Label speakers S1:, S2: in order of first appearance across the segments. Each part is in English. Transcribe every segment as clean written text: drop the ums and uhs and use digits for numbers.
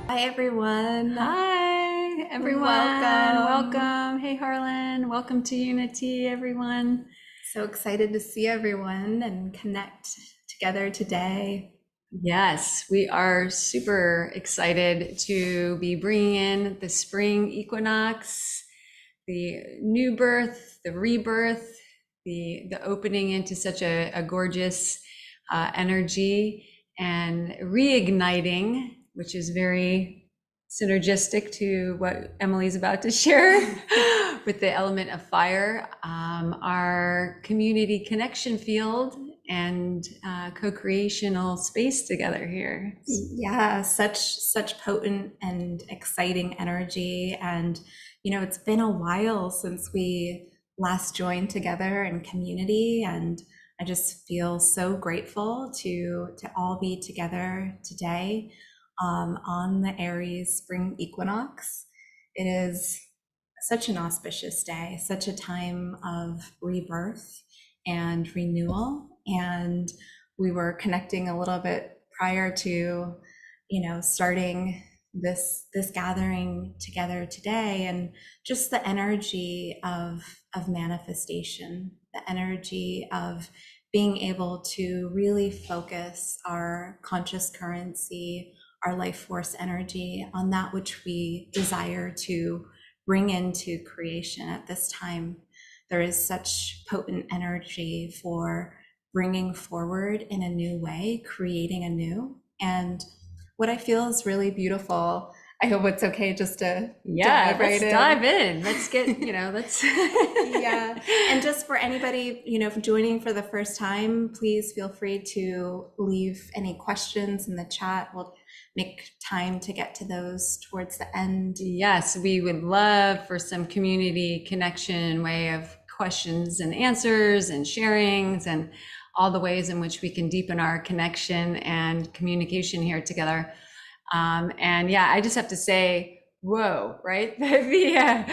S1: Hi, everyone.
S2: Hi, everyone.
S1: Welcome.
S2: Welcome. Hey, Harlan. Welcome to Unity, everyone.
S1: So excited to see everyone and connect together today.
S2: Yes, we are super excited to be bringing in the spring equinox, the new birth, the rebirth, the opening into such a gorgeous energy and reigniting, which is very synergistic to what Emily's about to share with the element of fire, our community connection field and co-creational space together here.
S1: Yeah, such potent and exciting energy. And it's been a while since we last joined together in community, and I just feel so grateful to all be together today on the Aries spring equinox. It is such an auspicious day, such a time of rebirth and renewal. And we were connecting a little bit prior to, starting this gathering together today, and just the energy of manifestation, the energy of being able to really focus our conscious currency, our life force energy on that which we desire to bring into creation at this time. There is such potent energy for bringing forward in a new way, creating anew. And what I feel is really beautiful. I hope it's okay just to
S2: Yeah,
S1: dive right
S2: let's
S1: in.
S2: dive in. Let's get, let's.
S1: Yeah. And just for anybody, joining for the first time, please feel free to leave any questions in the chat. We'll make time to get to those towards the end.
S2: Yes, we would love for some community connection way of questions and answers and sharings and all the ways in which we can deepen our connection and communication here together. And yeah, I just have to say, whoa, right? The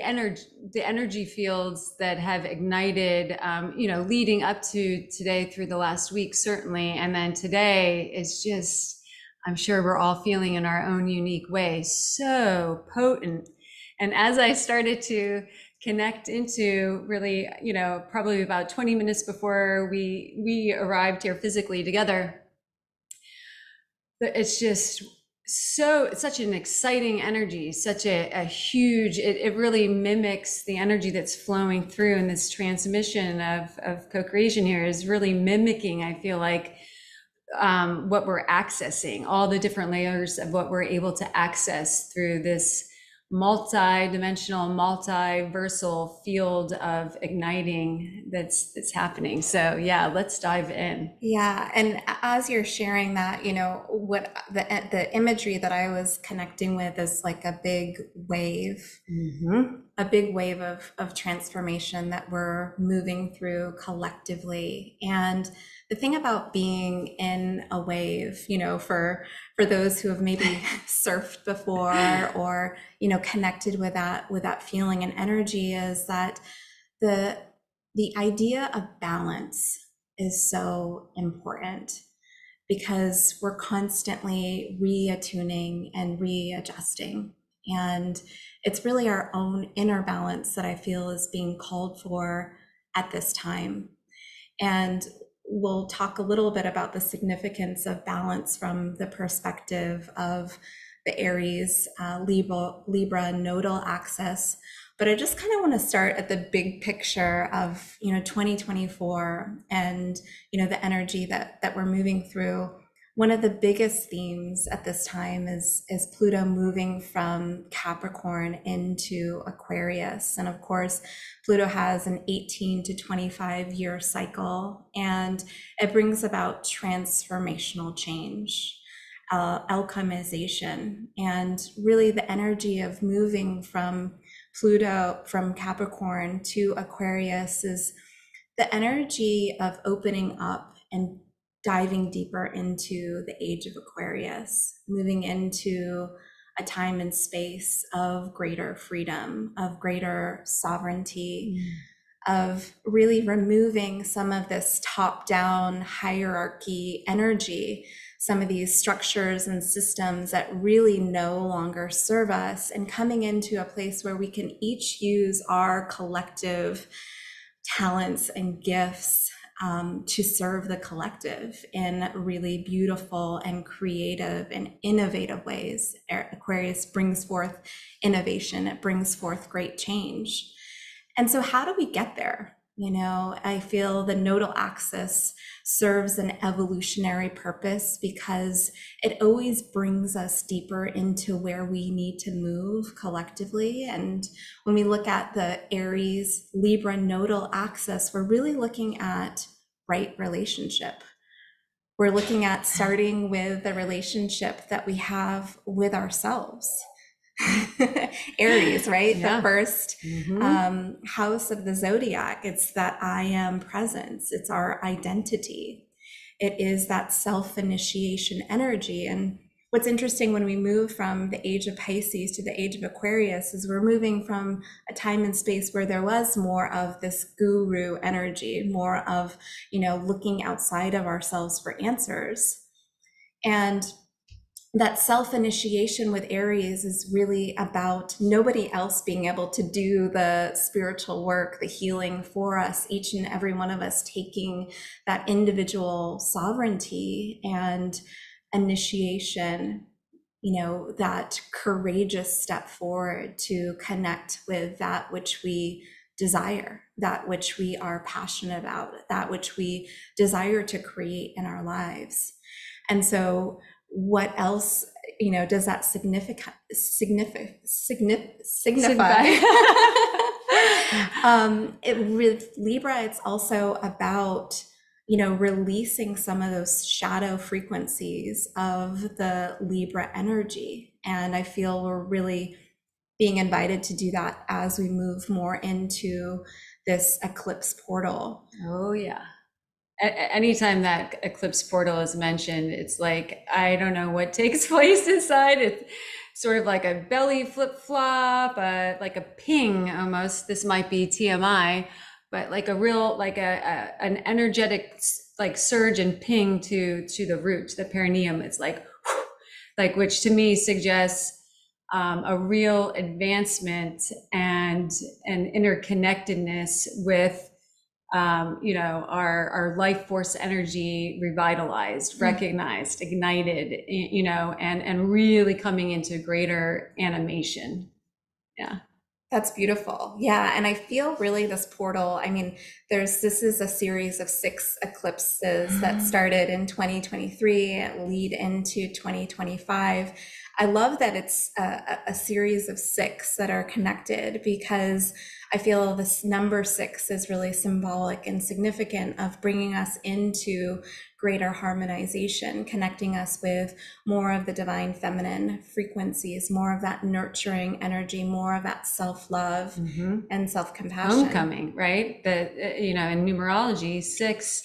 S2: energy fields that have ignited, leading up to today through the last week, certainly. And then today is just, I'm sure we're all feeling in our own unique way, so potent. And as I started to connect into really, probably about 20 minutes before we arrived here physically together, it's just it's such an exciting energy, such a huge, it really mimics the energy that's flowing through in this transmission of co-creation here is really mimicking, I feel like, what we're accessing, all the different layers of what we're able to access through this multi-dimensional, multiversal field of igniting that's happening. So yeah, let's dive in.
S1: Yeah, and as you're sharing that, what the imagery that I was connecting with is like a big wave, a big wave of transformation that we're moving through collectively. And the thing about being in a wave, for those who have maybe surfed before or connected with that feeling and energy, is that the idea of balance is so important, because we're constantly reattuning and readjusting. And it's really our own inner balance that I feel is being called for at this time. And we'll talk a little bit about the significance of balance from the perspective of the Aries Libra nodal axis. But I just kind of want to start at the big picture of 2024 and the energy that we're moving through. One of the biggest themes at this time is Pluto moving from Capricorn into Aquarius. And of course, Pluto has an 18 to 25 year cycle, and it brings about transformational change, alchemization, and really the energy of moving from Pluto, from Capricorn to Aquarius, is the energy of opening up and diving deeper into the age of Aquarius, moving into a time and space of greater freedom, of greater sovereignty, of really removing some of this top-down hierarchy energy some of these structures and systems that really no longer serve us, and coming into a place where we can each use our collective talents and gifts to serve the collective in really beautiful and creative and innovative ways. Aquarius brings forth innovation, it brings forth great change. And so how do we get there? You know, I feel the nodal axis serves an evolutionary purpose because it always brings us deeper into where we need to move collectively. And when we look at the Aries Libra nodal axis, we're really looking at right relationship. We're looking at starting with the relationship that we have with ourselves. Aries, right?
S2: Yeah.
S1: The first house of the zodiac. It's that I am presence. It's our identity. It is that self-initiation energy. And what's interesting when we move from the age of Pisces to the age of Aquarius is we're moving from a time and space where there was more of this guru energy, more of, you know, looking outside of ourselves for answers. And that self-initiation with Aries is really about nobody else being able to do the spiritual work, the healing for us, each and every one of us taking that individual sovereignty and initiation, you know, that courageous step forward to connect with that which we desire, that which we are passionate about, that which we desire to create in our lives. And so what else, you know, does that signify? With Libra, it's also about, you know, releasing some of those shadow frequencies of the Libra energy. And I feel we're really being invited to do that as we move more into this eclipse portal.
S2: Oh, yeah. Anytime that eclipse portal is mentioned, it's like, I don't know what takes place inside. It's sort of like a belly flip-flop, like a ping almost. This might be TMI, but like a real, like an energetic like surge and ping to the root, the perineum. It's like, which to me suggests a real advancement and an interconnectedness with you know, our life force energy revitalized, recognized, ignited, you know, and really coming into greater animation. Yeah.
S1: That's beautiful. Yeah. And I feel really this portal, I mean, this is a series of 6 eclipses that started in 2023, lead into 2025. I love that it's a series of 6 that are connected, because I feel this number 6 is really symbolic and significant of bringing us into greater harmonization, connecting us with more of the divine feminine frequencies, more of that nurturing energy, more of that self-love and self-compassion.
S2: Homecoming, right? You know, in numerology, 6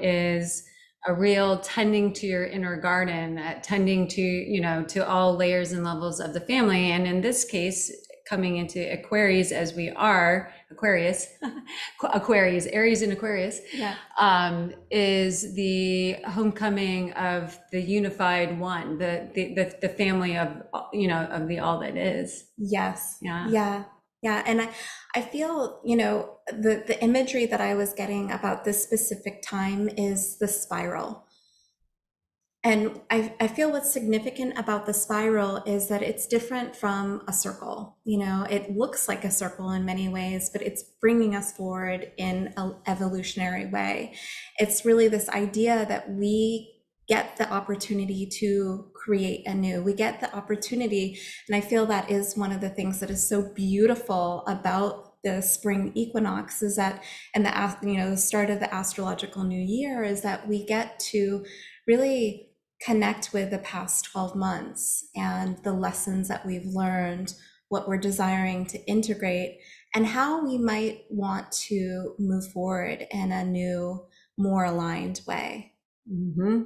S2: is a real tending to your inner garden, tending to, you know, to all layers and levels of the family. And in this case, coming into Aquarius as we are, Aquarius, Aries and Aquarius, is the homecoming of the unified one, the family of, you know, of the all that is.
S1: Yes. Yeah. And I feel, you know, the imagery that I was getting about this specific time is the spiral. And I feel what's significant about the spiral is that it's different from a circle. You know, it looks like a circle in many ways, but it's bringing us forward in an evolutionary way. It's really this idea that we get the opportunity to create anew. We get the opportunity, and I feel that is one of the things that is so beautiful about the spring equinox, is that, and the, you know, the start of the astrological new year, is that we get to really connect with the past 12 months and the lessons that we've learned, what we're desiring to integrate, and how we might want to move forward in a new, more aligned way.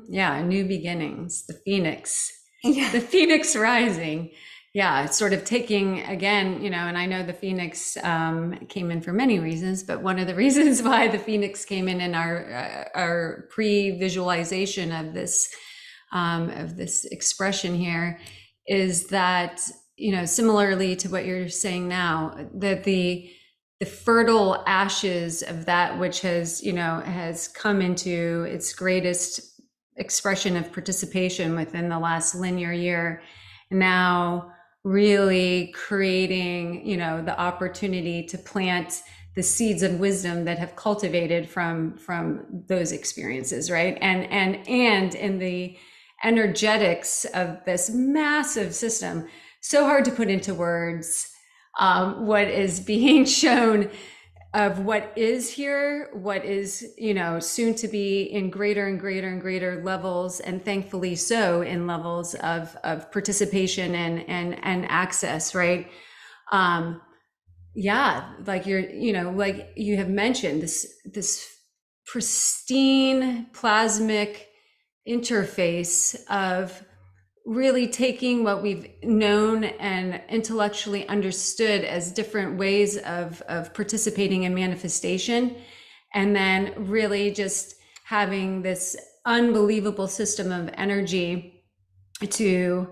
S2: Yeah, new beginnings, the phoenix, the phoenix rising. Yeah, it's sort of taking, again, you know, and I know the phoenix came in for many reasons, but one of the reasons why the phoenix came in our pre-visualization of this of this expression here, is that, similarly to what you're saying now, that the fertile ashes of that which has come into its greatest expression of participation within the last linear year, now really creating, the opportunity to plant the seeds of wisdom that have cultivated from those experiences, right? And in the energetics of this massive system, so hard to put into words, what is being shown of what is here, what is, soon to be in greater and greater and greater levels, and thankfully so, in levels of participation and access, right? Yeah, like like you have mentioned, this pristine plasmic interface of really taking what we've known and intellectually understood as different ways of participating in manifestation, and then really just having this unbelievable system of energy to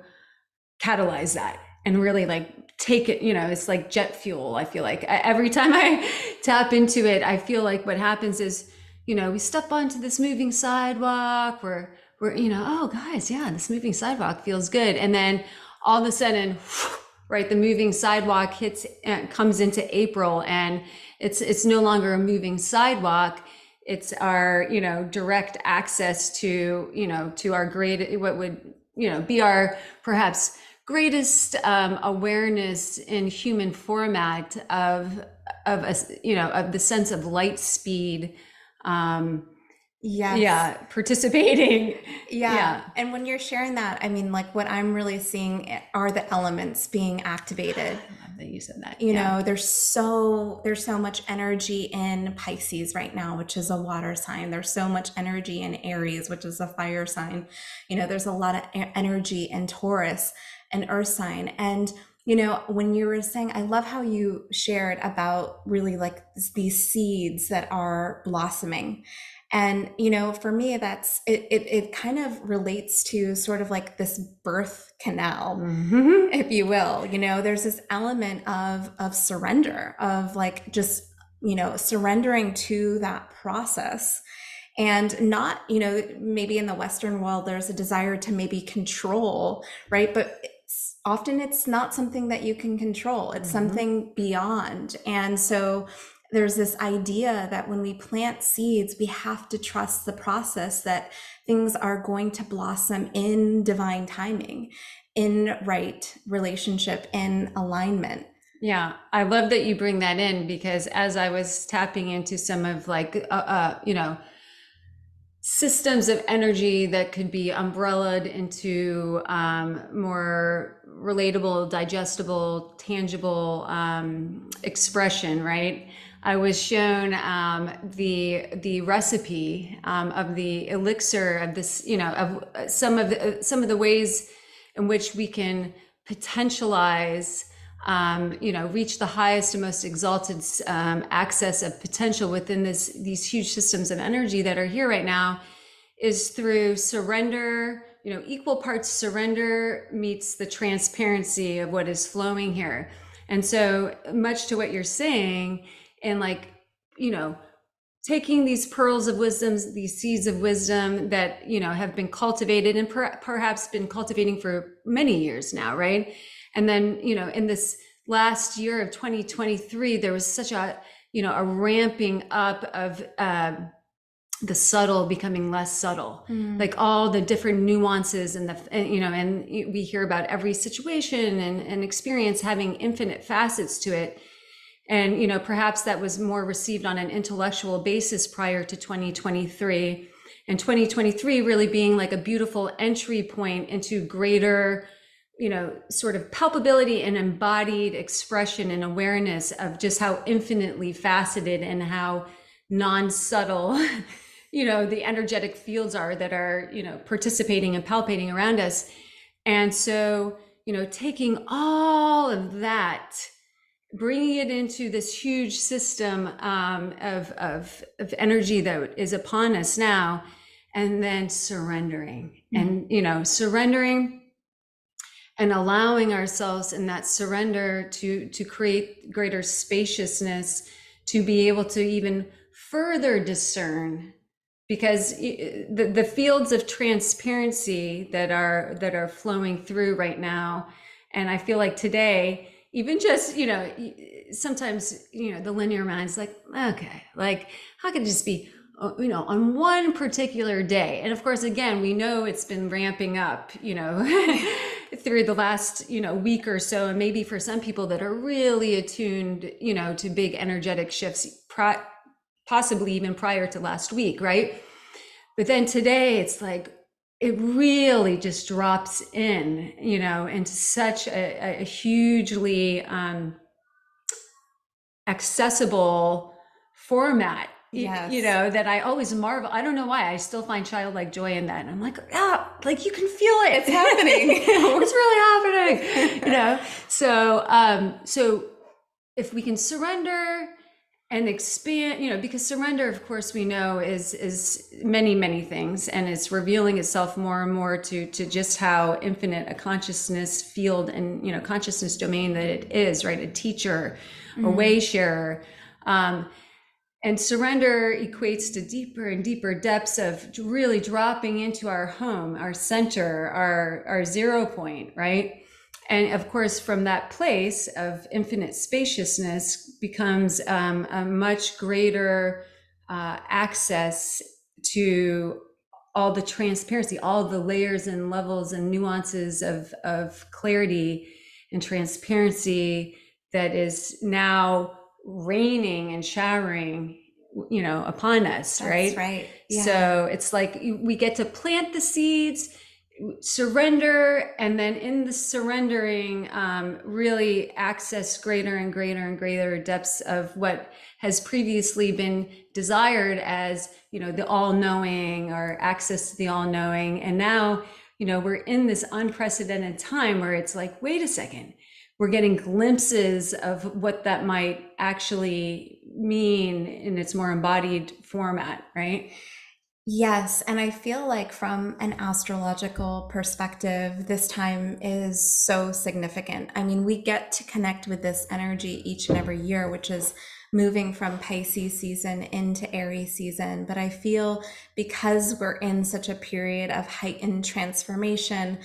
S2: catalyze that and really like take it, it's like jet fuel. I feel like every time I tap into it, I feel like what happens is, we step onto this moving sidewalk, we're, oh guys, yeah, this moving sidewalk feels good. And then all of a sudden, right, the moving sidewalk comes into April, and it's no longer a moving sidewalk. It's our, direct access to, to our great, what would, be our perhaps greatest awareness in human format of of the sense of light speed.
S1: Yes.
S2: Yeah, participating.
S1: Yeah. And when you're sharing that, I mean, like what I'm really seeing are the elements being activated.
S2: I love that you said that.
S1: There's so much energy in Pisces right now, which is a water sign. There's so much energy in Aries, which is a fire sign. There's a lot of energy in Taurus, an earth sign. And when you were saying, I love how you shared about really like these seeds that are blossoming. And, for me, that's it kind of relates to sort of like this birth canal, if you will. There's this element of surrender, of like just, surrendering to that process. And not, maybe in the Western world, there's a desire to maybe control, right? But often it's not something that you can control. It's something beyond. And so there's this idea that when we plant seeds, we have to trust the process, that things are going to blossom in divine timing, in right relationship, in alignment.
S2: Yeah, I love that you bring that in, because as I was tapping into some of like, systems of energy that could be umbrellaed into more relatable, digestible, tangible expression, right? I was shown the recipe of the elixir of this, of some of the ways in which we can potentialize, reach the highest and most exalted access of potential within these huge systems of energy that are here right now, is through surrender. Equal parts surrender meets the transparency of what is flowing here. And so much to what you're saying, and like, taking these pearls of wisdom, these seeds of wisdom that, have been cultivated and perhaps been cultivating for many years now, right? And then, in this last year of 2023, there was such a ramping up of the subtle becoming less subtle, like all the different nuances and and we hear about every situation and experience having infinite facets to it. And, perhaps that was more received on an intellectual basis prior to 2023, and 2023 really being like a beautiful entry point into greater, sort of palpability and embodied expression and awareness of just how infinitely faceted and how non-subtle, the energetic fields are that are, participating and palpating around us. And so, taking all of that, bringing it into this huge system of energy that is upon us now, and then surrendering. And, you know, surrendering and allowing ourselves in that surrender to create greater spaciousness, to be able to even further discern, because the fields of transparency that are flowing through right now. And I feel like today, even just, you know, sometimes, you know, the linear mind's like, okay, like how could it just be, you know, on one particular day? And of course, again, we know it's been ramping up, you know, through the last, you know, week or so. And maybe for some people that are really attuned, you know, to big energetic shifts, possibly even prior to last week, right? But then today it's like, it really just drops in, you know, into such a hugely accessible format,
S1: Yes.
S2: you know, that I always marvel. I don't know why. I still find childlike joy in that. And I'm like, ah, like you can feel it.
S1: It's happening.
S2: It's really happening, you know? So if we can surrender and expand, you know, because surrender, of course, we know is many things, and it's revealing itself more and more to just how infinite a consciousness field and, you know, consciousness domain that it is, right? A teacher, a way sharer. And surrender equates to deeper and deeper depths of really dropping into our home, our center, our 0 point, right? And of course, from that place of infinite spaciousness becomes a much greater access to all the transparency, all the layers and levels and nuances of clarity and transparency that is now raining and showering, you know, upon us.
S1: That's
S2: right?
S1: right. Yeah.
S2: So it's like we get to plant the seeds, surrender, and then in the surrendering, really access greater and greater and greater depths of what has previously been desired as, you know, the all-knowing, or access to the all-knowing. And now, you know, we're in this unprecedented time where it's like, wait a second, we're getting glimpses of what that might actually mean in its more embodied format, right?
S1: Yes, and I feel like from an astrological perspective, this time is so significant. I mean, we get to connect with this energy each and every year, which is moving from Pisces season into Aries season. But I feel because we're in such a period of heightened transformation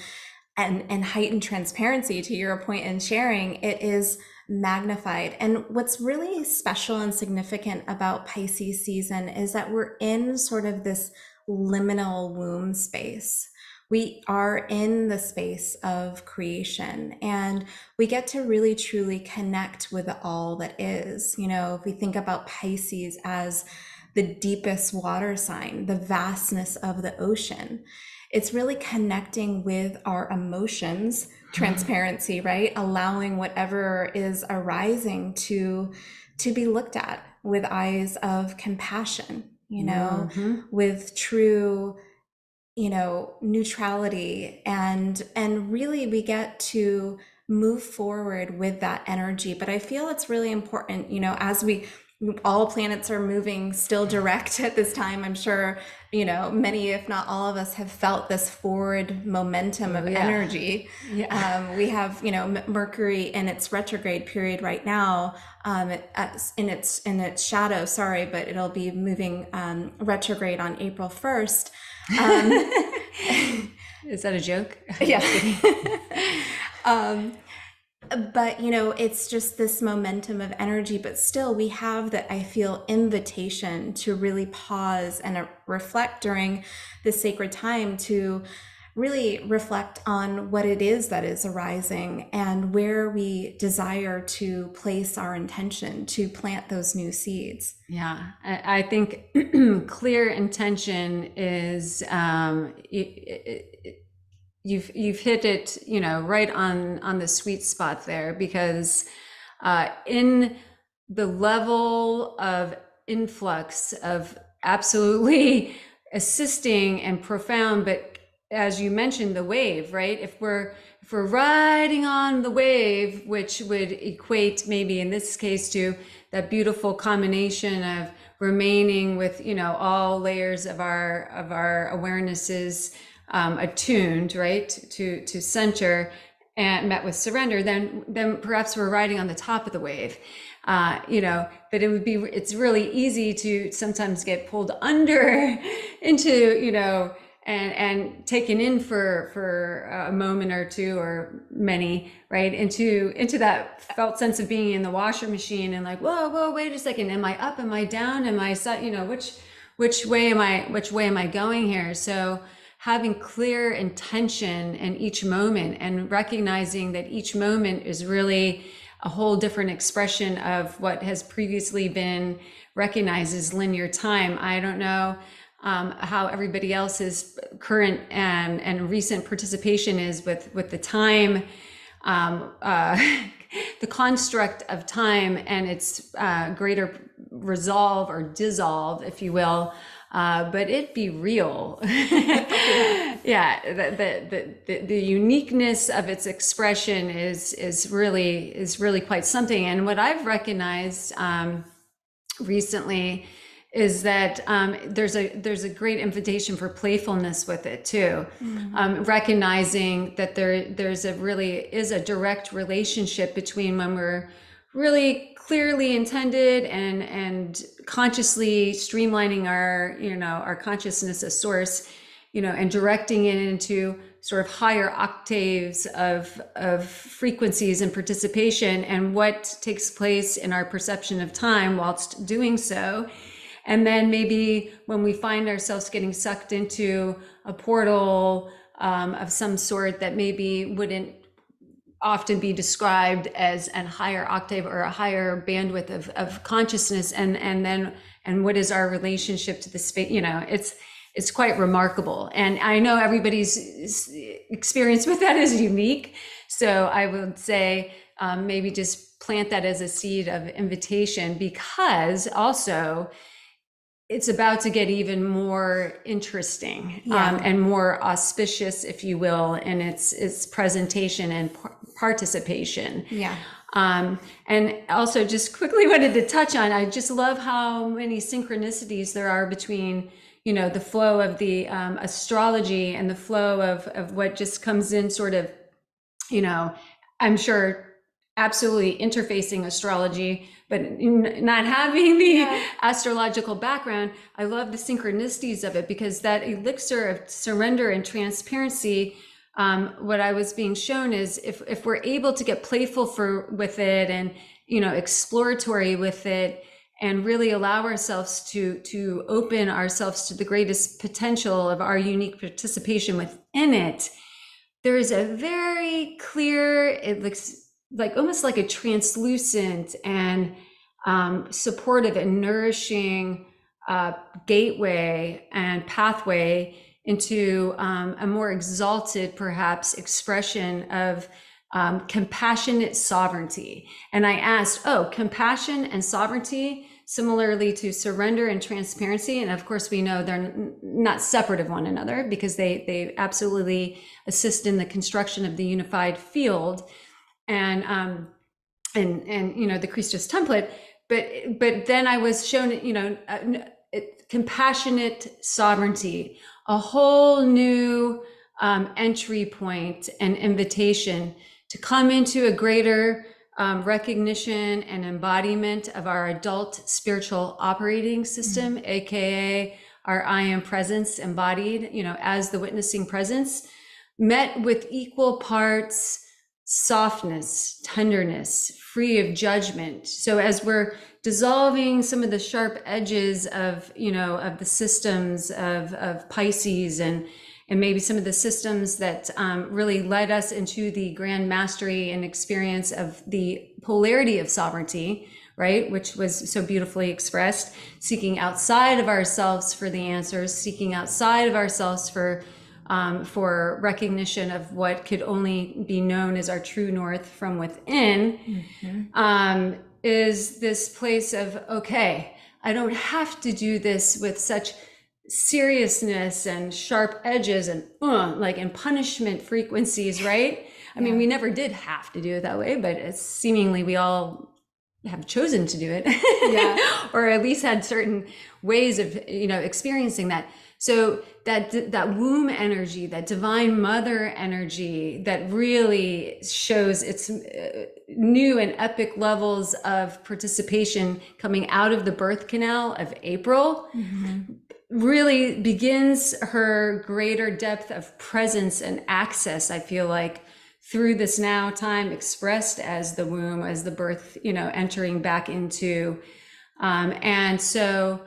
S1: and heightened transparency, to your point in sharing, it is magnified. And what's really special and significant about Pisces season is that we're in sort of this liminal womb space. We are in the space of creation, and we get to really truly connect with all that is. You know, if we think about Pisces as the deepest water sign, the vastness of the ocean, it's really connecting with our emotions, transparency, right? Allowing whatever is arising to be looked at with eyes of compassion, you know, with true, you know, neutrality, and really we get to move forward with that energy. But I feel it's really important, you know, as all planets are moving still direct at this time. I'm sure, you know, many, if not all of us, have felt this forward momentum of energy.
S2: Yeah.
S1: We have, you know, Mercury in its retrograde period right now, in its shadow. Sorry, but it'll be moving retrograde on April 1st.
S2: Is that a joke?
S1: Yeah. But, you know, it's just this momentum of energy, but still we have that, I feel, invitation to really pause and reflect during this sacred time, to really reflect on what it is that is arising and where we desire to place our intention to plant those new seeds.
S2: Yeah, I think clear intention is, you've hit it, you know, right on the sweet spot there, because in the level of influx of absolutely assisting and profound, but as you mentioned, the wave, right? If we're riding on the wave, which would equate maybe in this case to that beautiful combination of remaining with, all layers of our awarenesses attuned, right, to center and met with surrender, then perhaps we're riding on the top of the wave. But it's really easy to sometimes get pulled under into, and taken in for a moment or two or many, right, into that felt sense of being in the washer machine and like, whoa, wait a second, am I up, am I down, am I, which way am I going here? So having clear intention in each moment and recognizing that each moment is really a whole different expression of what has previously been recognized as linear time. I don't know how everybody else's current and recent participation is with the time, the construct of time and its greater resolve or dissolve, if you will. But it be real. Yeah, the uniqueness of its expression is really quite something. And what I've recognized recently is that there's a great invitation for playfulness with it too. Recognizing that there's a direct relationship between when we're really clearly intended and consciously streamlining our consciousness as source, and directing it into sort of higher octaves of frequencies and participation, and what takes place in our perception of time whilst doing so. And then maybe when we find ourselves getting sucked into a portal of some sort that maybe wouldn't often be described as a higher octave or a higher bandwidth of consciousness, and what is our relationship to the space? It's quite remarkable. And I know everybody's experience with that is unique. So I would say maybe just plant that as a seed of invitation, because also it's about to get even more interesting, and more auspicious, if you will, in its presentation and participation.
S1: Yeah.
S2: And also just quickly wanted to touch on, I just love how many synchronicities there are between, the flow of the astrology and the flow of what just comes in sort of, I'm sure absolutely interfacing astrology, but not having the astrological background. I love the synchronicities of it, because that elixir of surrender and transparency, what I was being shown is if we're able to get playful with it and, exploratory with it, and really allow ourselves to open ourselves to the greatest potential of our unique participation within it, there is a very clear, it looks like almost like a translucent and supportive and nourishing gateway and pathway into a more exalted, perhaps, expression of compassionate sovereignty. And I asked, compassion and sovereignty, similarly to surrender and transparency. And of course, we know they're not separate of one another, because they absolutely assist in the construction of the unified field. And the Christos template, but then I was shown, compassionate sovereignty, a whole new entry point and invitation to come into a greater recognition and embodiment of our adult spiritual operating system, aka our I am presence embodied, as the witnessing presence, met with equal parts softness, tenderness, free of judgment. So as we're dissolving some of the sharp edges of, of the systems of Pisces and maybe some of the systems that really led us into the grand mastery and experience of the polarity of sovereignty, right? Which was so beautifully expressed, seeking outside of ourselves for the answers, seeking outside of ourselves for recognition of what could only be known as our true north from within, is this place of, okay, I don't have to do this with such seriousness and sharp edges and like and punishment frequencies, right? I mean,
S1: Yeah.
S2: we never did have to do it that way, but it's seemingly we all have chosen to do it.
S1: Yeah.
S2: Or at least had certain ways of, experiencing that. So that womb energy, that divine mother energy that really shows its new and epic levels of participation coming out of the birth canal of April, really begins her greater depth of presence and access, I feel like, through this now time expressed as the womb, as the birth, entering back into. And so,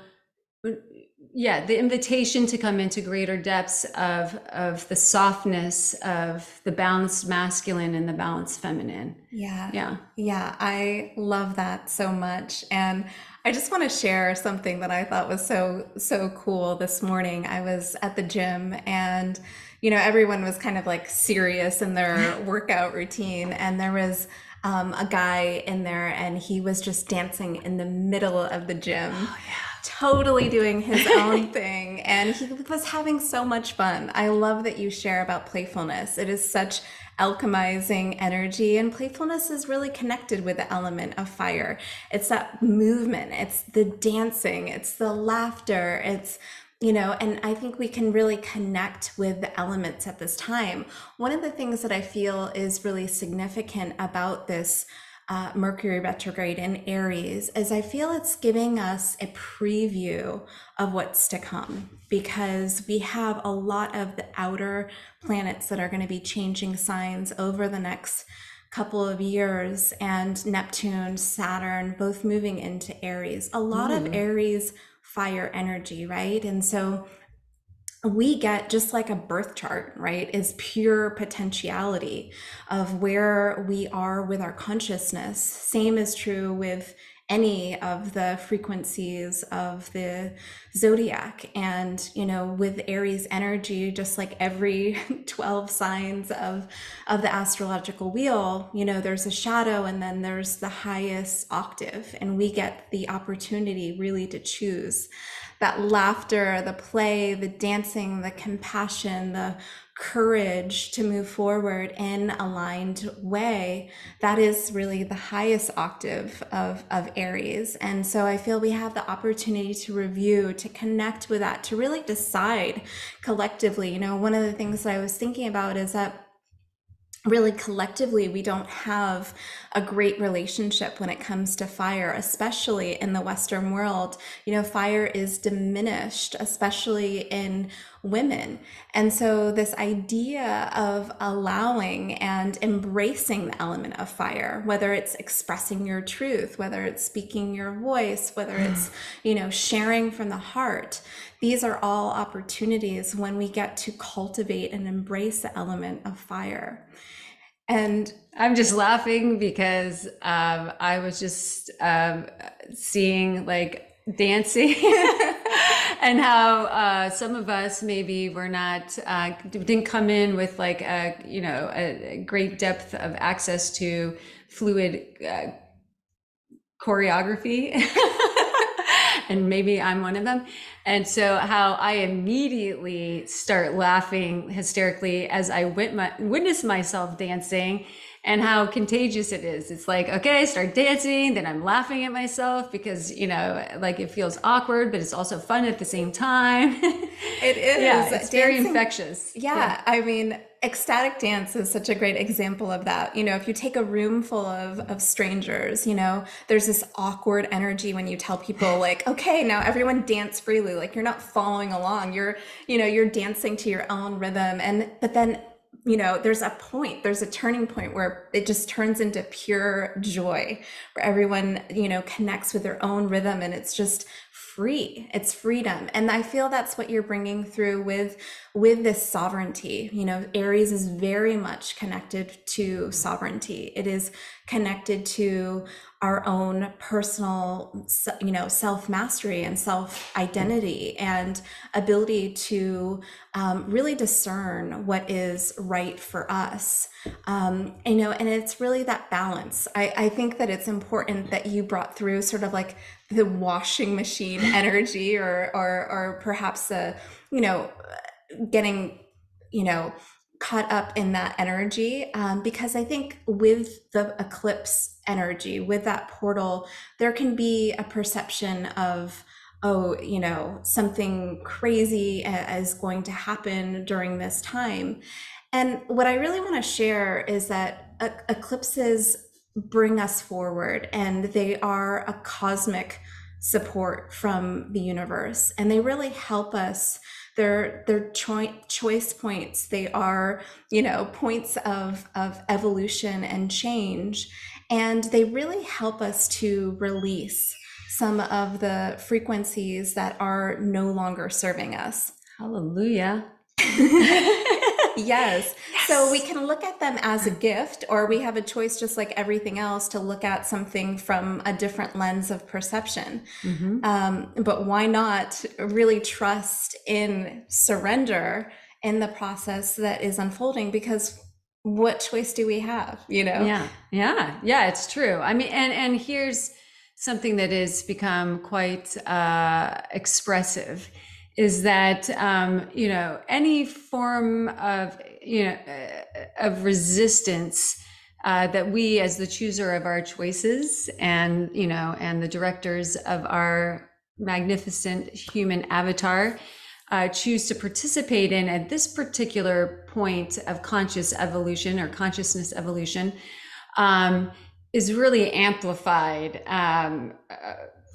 S2: yeah, the invitation to come into greater depths of the softness of the balanced masculine and the balanced feminine.
S1: Yeah.
S2: Yeah.
S1: Yeah. I love that so much. And I just want to share something that I thought was so cool this morning. I was at the gym and, everyone was kind of like serious in their workout routine. And there was a guy in there and he was just dancing in the middle of the gym.
S2: Oh, yeah.
S1: Totally doing his own thing. And he was having so much fun. I love that you share about playfulness. It is such alchemizing energy, and playfulness is really connected with the element of fire. It's that movement, it's the dancing, it's the laughter, it's and I think we can really connect with the elements at this time. One of the things that I feel is really significant about this Mercury retrograde in Aries is I feel it's giving us a preview of what's to come, because we have a lot of the outer planets that are going to be changing signs over the next couple of years, and Neptune, Saturn, both moving into Aries. A lot of Aries fire energy, right? And so we get, just like a birth chart, right, is pure potentiality of where we are with our consciousness. Same is true with any of the frequencies of the zodiac. And, with Aries energy, just like every 12 signs of the astrological wheel, there's a shadow and then there's the highest octave. And we get the opportunity really to choose that laughter, the play, the dancing, the compassion, the courage to move forward in aligned way. That is really the highest octave of Aries. And so I feel we have the opportunity to review, to connect with that, to really decide collectively. One of the things that I was thinking about is that really collectively, we don't have a great relationship when it comes to fire, especially in the Western world. Fire is diminished, especially in women. And so this idea of allowing and embracing the element of fire, whether it's expressing your truth, whether it's speaking your voice, whether it's, sharing from the heart, these are all opportunities when we get to cultivate and embrace the element of fire. And
S2: I'm just laughing because I was just seeing like dancing and how some of us maybe were not didn't come in with like a great depth of access to fluid choreography. And maybe I'm one of them. And so how I immediately start laughing hysterically as I witness myself dancing, and how contagious it is. It's like, okay, I start dancing, then I'm laughing at myself because, like it feels awkward, but it's also fun at the same time.
S1: It is.
S2: Yeah, it's very
S1: Dancing,
S2: infectious.
S1: yeah. I mean, ecstatic dance is such a great example of that. If you take a room full of strangers, there's this awkward energy when you tell people like, okay, now everyone dance freely. Like you're not following along. You're dancing to your own rhythm. But then there's a turning point where it just turns into pure joy, where everyone, connects with their own rhythm, and it's just free. It's freedom. And I feel that's what you're bringing through with this sovereignty. Aries is very much connected to sovereignty. It is connected to our own personal, self-mastery and self-identity and ability to really discern what is right for us. And it's really that balance. I think that it's important that you brought through sort of like the washing machine energy, or perhaps the, you know, getting, you know, caught up in that energy. Because I think with the eclipse energy, with that portal, there can be a perception of, oh, you know, something crazy is going to happen during this time. And what I really want to share is that eclipses bring us forward, and they are a cosmic support from the universe, and they really help us. They're choice points. They are, you know, points of evolution and change, and they really help us to release some of the frequencies that are no longer serving us.
S2: Hallelujah.
S1: Yes. So we
S2: Yes.
S1: can look at them as a gift, or we have a choice, just like everything else, to look at something from a different lens of perception.
S2: Mm-hmm.
S1: But why not really trust in surrender in the process that is unfolding? Because what choice do we have, you know?
S2: Yeah, yeah, yeah, it's true. I mean, and here's something that has become quite expressive is that you know, any form of, you know, of resistance that we, as the chooser of our choices, and, you know, and the directors of our magnificent human avatar, choose to participate in at this particular point of conscious evolution or consciousness evolution, um, is really amplified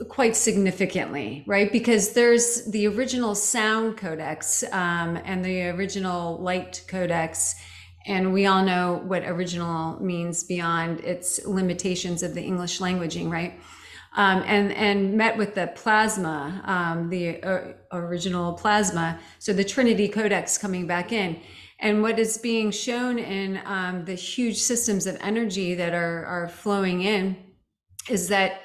S2: quite significantly, right? Because there's the original sound codex and the original light codex. And we all know what original means beyond its limitations of the English languaging, right? And met with the plasma, the original plasma. So the Trinity Codex coming back in. And what is being shown in the huge systems of energy that are flowing in is that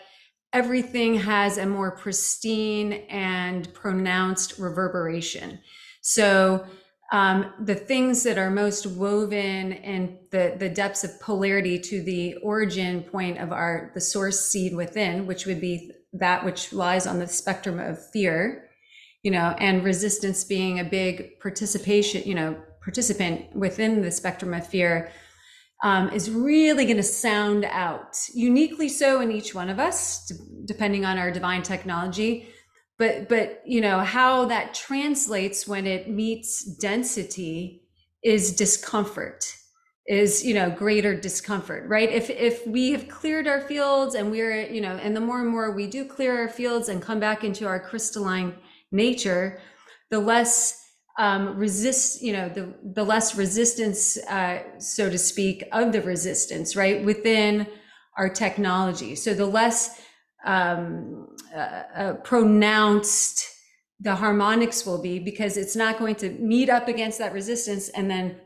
S2: everything has a more pristine and pronounced reverberation. So the things that are most woven in the depths of polarity to the origin point of the source seed within, which would be that which lies on the spectrum of fear, you know, and resistance being a big participant within the spectrum of fear, is really going to sound out uniquely so in each one of us, depending on our divine technology. But you know, how that translates when it meets density is discomfort, is, you know, greater discomfort, right? If we have cleared our fields, and we're, you know, and the more and more we do clear our fields and come back into our crystalline nature, the less the less resistance, so to speak, of the resistance, right, within our technology. So the less pronounced the harmonics will be, because it's not going to meet up against that resistance and then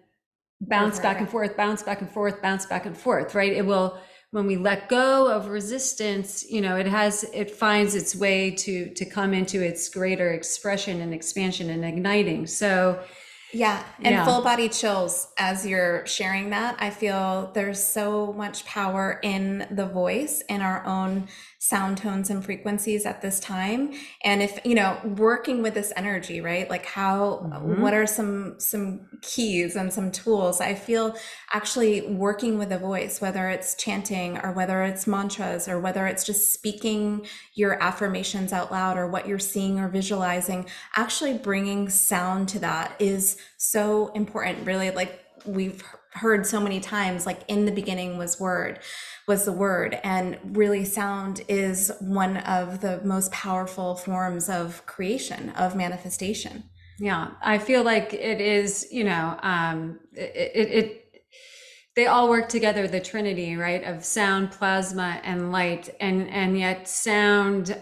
S2: bounce back and forth, bounce back and forth, bounce back and forth, right? It will, when we let go of resistance, you know, it finds its way to come into its greater expression and expansion and igniting. So
S1: Yeah, and
S2: yeah.
S1: full body chills as you're sharing that. I feel there's so much power in the voice, in our own sound tones and frequencies at this time. And if, you know, working with this energy, right? Like what are some keys and some tools? I feel actually working with the voice, whether it's chanting or whether it's mantras or whether it's just speaking your affirmations out loud or what you're seeing or visualizing, actually bringing sound to that is so important. Really, like we've heard so many times, like in the beginning was the word, and really sound is one of the most powerful forms of creation, of manifestation.
S2: Yeah, I feel like it is, you know, they all work together, the trinity, right, of sound, plasma, and light, and yet sound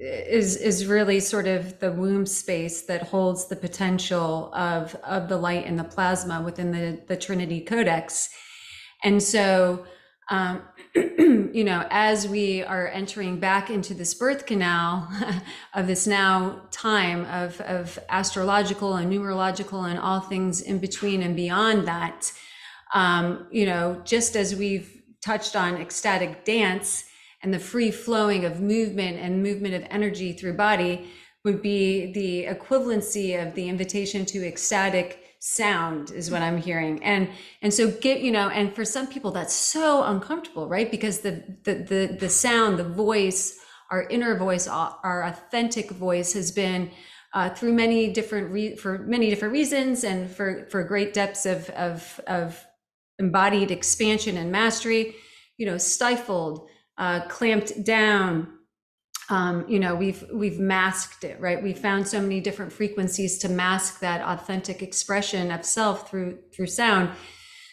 S2: is really sort of the womb space that holds the potential of the light and the plasma within the Trinity Codex. And so, you know, as we are entering back into this birth canal of this now time of astrological and numerological and all things in between and beyond that, you know, just as we've touched on ecstatic dance and the free flowing of movement and movement of energy through body would be the equivalency of the invitation to ecstatic sound, is what I'm hearing. And so get, and for some people that's so uncomfortable, right? Because the sound, the voice, our inner voice, our authentic voice has been through many different for many different reasons, and for great depths of embodied expansion and mastery, stifled, clamped down. We've masked it, right? We found so many different frequencies to mask that authentic expression of self through sound.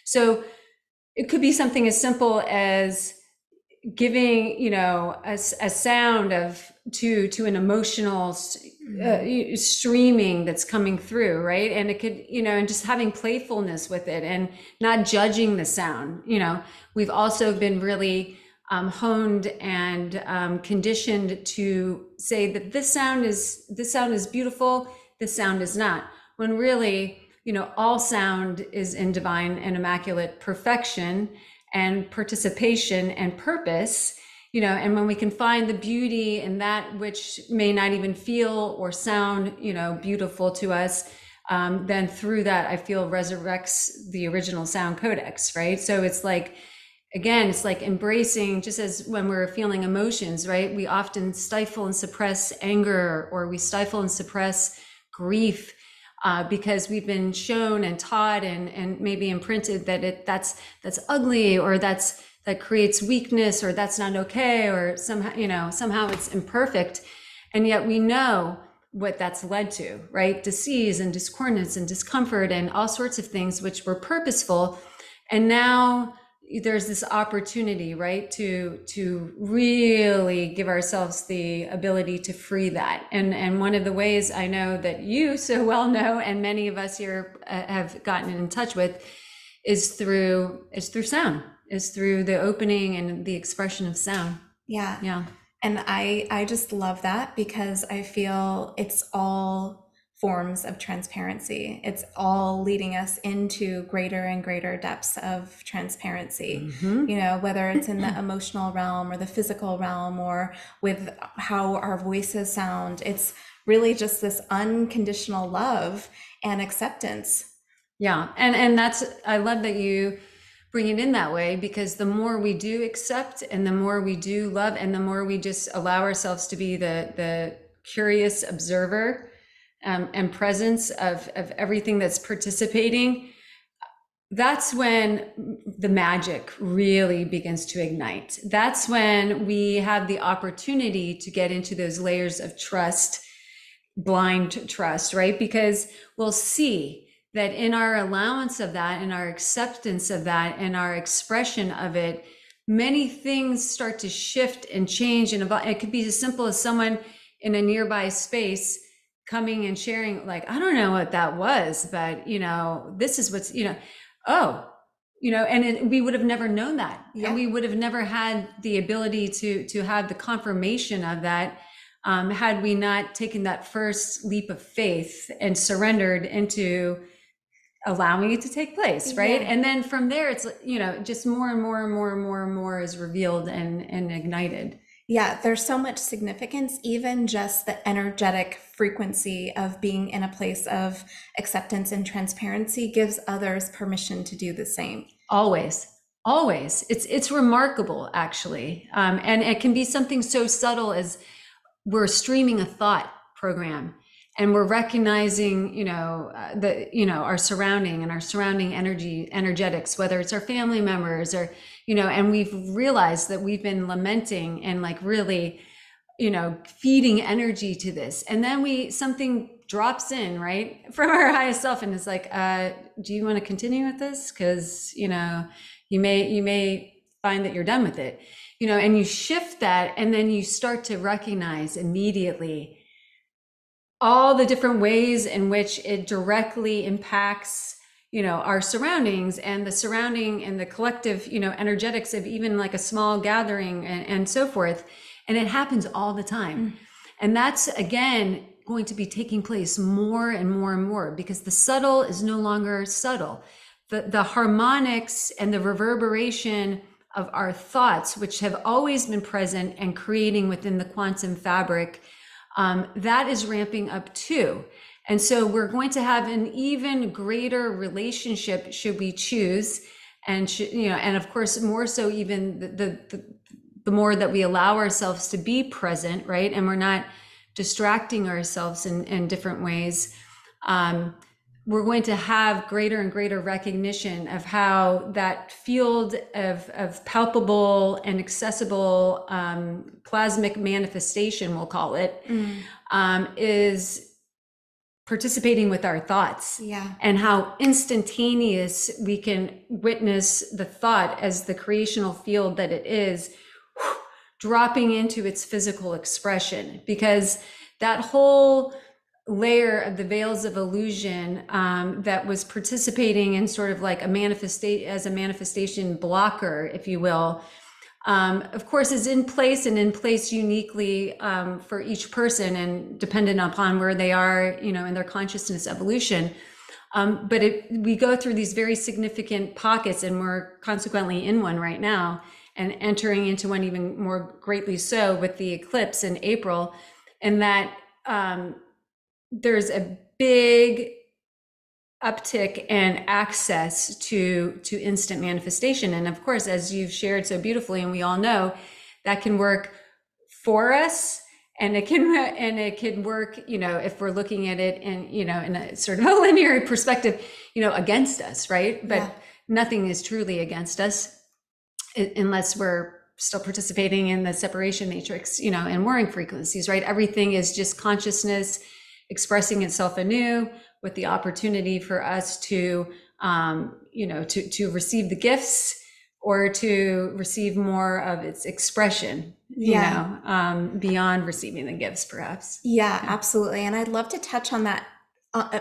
S2: So it could be something as simple as giving, a sound to an emotional streaming that's coming through, right? And it could, and just having playfulness with it and not judging the sound. We've also been really honed and conditioned to say that this sound is beautiful, this sound is not, when really, all sound is in divine and immaculate perfection and participation and purpose, and when we can find the beauty in that which may not even feel or sound, beautiful to us, then through that, I feel resurrects the original sound codex, right? So it's like, again, it's like embracing, just as when we're feeling emotions, right? We often stifle and suppress anger, or we stifle and suppress grief, because we've been shown and taught and maybe imprinted that that's ugly, or that creates weakness, or that's not okay, or somehow it's imperfect. And yet we know what that's led to, right? Disease and discordance and discomfort and all sorts of things which were purposeful. And now there's this opportunity, right, to really give ourselves the ability to free that. And one of the ways I know that you so well know, and many of us here have gotten in touch with, is through sound, is through the opening and the expression of sound.
S1: Yeah. And I just love that, because I feel it's all forms of transparency. It's all leading us into greater and greater depths of transparency, whether it's in the emotional realm or the physical realm, or with how our voices sound. It's really just this unconditional love and acceptance.
S2: Yeah. And that's, I love that you bring it in that way, because the more we do accept and the more we do love and the more we just allow ourselves to be the curious observer, and presence of everything that's participating, that's when the magic really begins to ignite. That's when we have the opportunity to get into those layers of trust, blind trust, right? Because we'll see that in our allowance of that, in our acceptance of that, and our expression of it, many things start to shift and change and evolve. It could be as simple as someone in a nearby space coming and sharing, like, I don't know what that was, but this is what's, we would have never known that.
S1: Yeah.
S2: And we would have never had the ability to have the confirmation of that, had we not taken that first leap of faith and surrendered into allowing it to take place, right?
S1: Yeah.
S2: And then from there, it's, just more and more and more and more and more is revealed and ignited.
S1: Yeah, there's so much significance, even just the energetic frequency of being in a place of acceptance and transparency gives others permission to do the same.
S2: Always. It's remarkable, actually. And it can be something so subtle as we're streaming a thought program, and we're recognizing, our surrounding and our surrounding energetics, whether it's our family members or, and we've realized that we've been lamenting and like really, feeding energy to this. And then something drops in, right, from our highest self. And it's like, do you want to continue with this? Cause, you may find that you're done with it, and you shift that. And then you start to recognize immediately all the different ways in which it directly impacts, our surroundings and the surrounding and the collective, energetics of even like a small gathering and so forth. And it happens all the time. And that's, again, going to be taking place more and more and more, because the subtle is no longer subtle. The harmonics and the reverberation of our thoughts, which have always been present and creating within the quantum fabric, that is ramping up too. And so we're going to have an even greater relationship should we choose. And and of course, more so even the more that we allow ourselves to be present, right? And we're not distracting ourselves in different ways. We're going to have greater and greater recognition of how that field of palpable and accessible plasmic manifestation, we'll call it, is participating with our thoughts.
S1: Yeah.
S2: And how instantaneous we can witness the thought as the creational field that it is, dropping into its physical expression. Because that whole layer of the veils of illusion that was participating in sort of like a manifestation blocker, if you will, of course, is in place and in place uniquely for each person and dependent upon where they are, in their consciousness evolution. But we go through these very significant pockets, and we're consequently in one right now and entering into one even more greatly so with the eclipse in April. And that there's a big uptick and access to instant manifestation. And of course, as you've shared so beautifully, and we all know, that can work for us, and it can work, if we're looking at it in a sort of a linear perspective, against us, right? But nothing is truly against us unless we're still participating in the separation matrix, and warring frequencies, right? Everything is just consciousness expressing itself anew, with the opportunity for us to, to receive the gifts or to receive more of its expression, beyond receiving the gifts, perhaps.
S1: Yeah, absolutely. And I'd love to touch on that,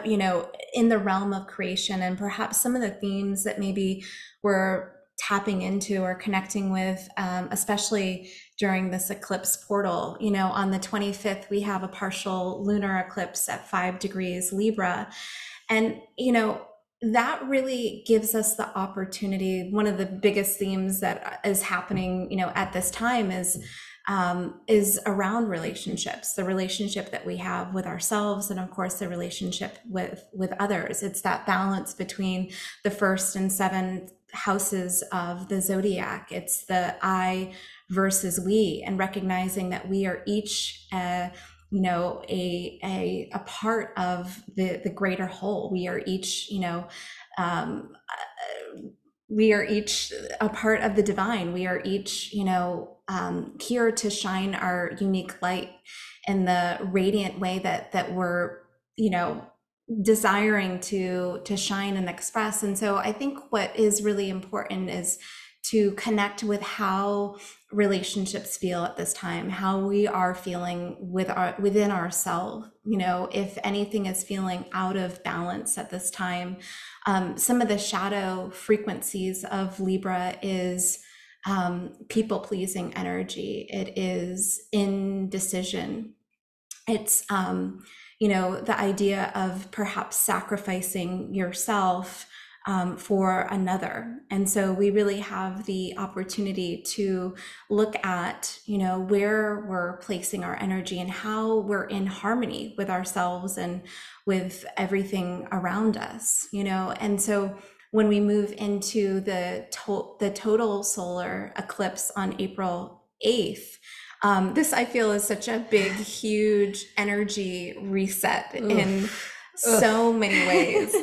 S1: in the realm of creation, and perhaps some of the themes that maybe we're tapping into or connecting with, especially during this eclipse portal. On the 25th, we have a partial lunar eclipse at 5 degrees Libra. And, that really gives us the opportunity. One of the biggest themes that is happening, at this time is around relationships, the relationship that we have with ourselves, and of course the relationship with others. It's that balance between the first and seventh houses of the zodiac. It's the I versus we, and recognizing that we are each a part of the greater whole. We are each we are each a part of the divine. We are each here to shine our unique light in the radiant way that we're desiring to shine and express. And so I think what is really important is to connect with how relationships feel at this time, how we are feeling within ourselves. If anything is feeling out of balance at this time, some of the shadow frequencies of Libra is people pleasing energy. It is indecision. It's the idea of perhaps sacrificing yourself for another. And so we really have the opportunity to look at, where we're placing our energy and how we're in harmony with ourselves and with everything around us, And so when we move into the total solar eclipse on April 8th, this I feel is such a big, huge energy reset in so many ways.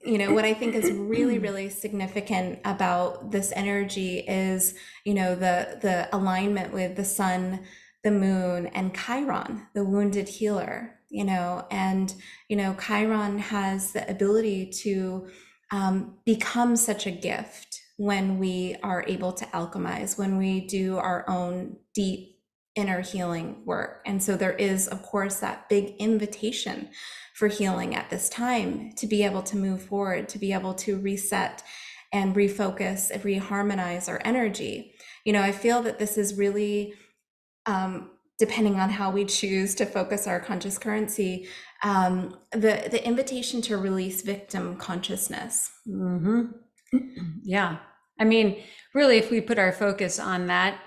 S1: What I think is really, really significant about this energy is, the alignment with the sun, the moon, and Chiron, the wounded healer, and, Chiron has the ability to become such a gift when we are able to alchemize, when we do our own deep inner healing work. And so there is, of course, that big invitation for healing at this time, to be able to move forward, to be able to reset and refocus and reharmonize our energy. I feel that this is really, depending on how we choose to focus our conscious currency, the invitation to release victim consciousness.
S2: Mm-hmm. Yeah. I mean, really, if we put our focus on that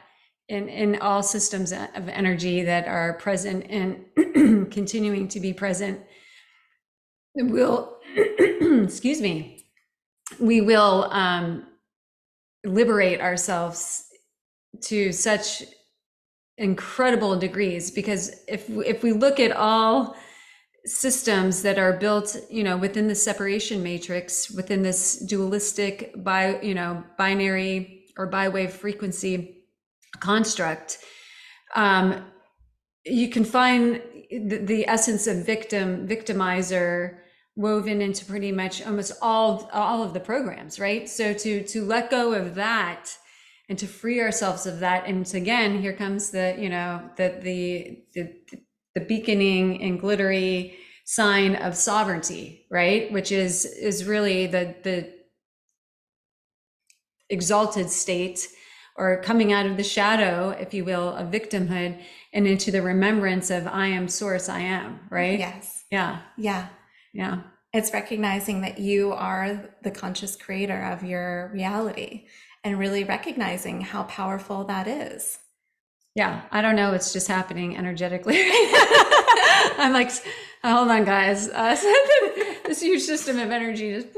S2: in all systems of energy that are present and continuing to be present, we'll, excuse me, we will liberate ourselves to such incredible degrees. Because if we look at all systems that are built, within the separation matrix, within this dualistic binary or bi-wave frequency construct, you can find the essence of victimizer woven into pretty much almost all of the programs, right? So to let go of that and to free ourselves of that, and again, here comes the beaconing and glittery sign of sovereignty, right? Which is really the exalted state, or coming out of the shadow, if you will, of victimhood and into the remembrance of I am source, I am, right?
S1: Yes.
S2: Yeah.
S1: Yeah.
S2: Yeah.
S1: It's recognizing that you are the conscious creator of your reality and really recognizing how powerful that is.
S2: Yeah. I don't know. It's just happening energetically. I'm like, hold on, guys. This huge system of energy just,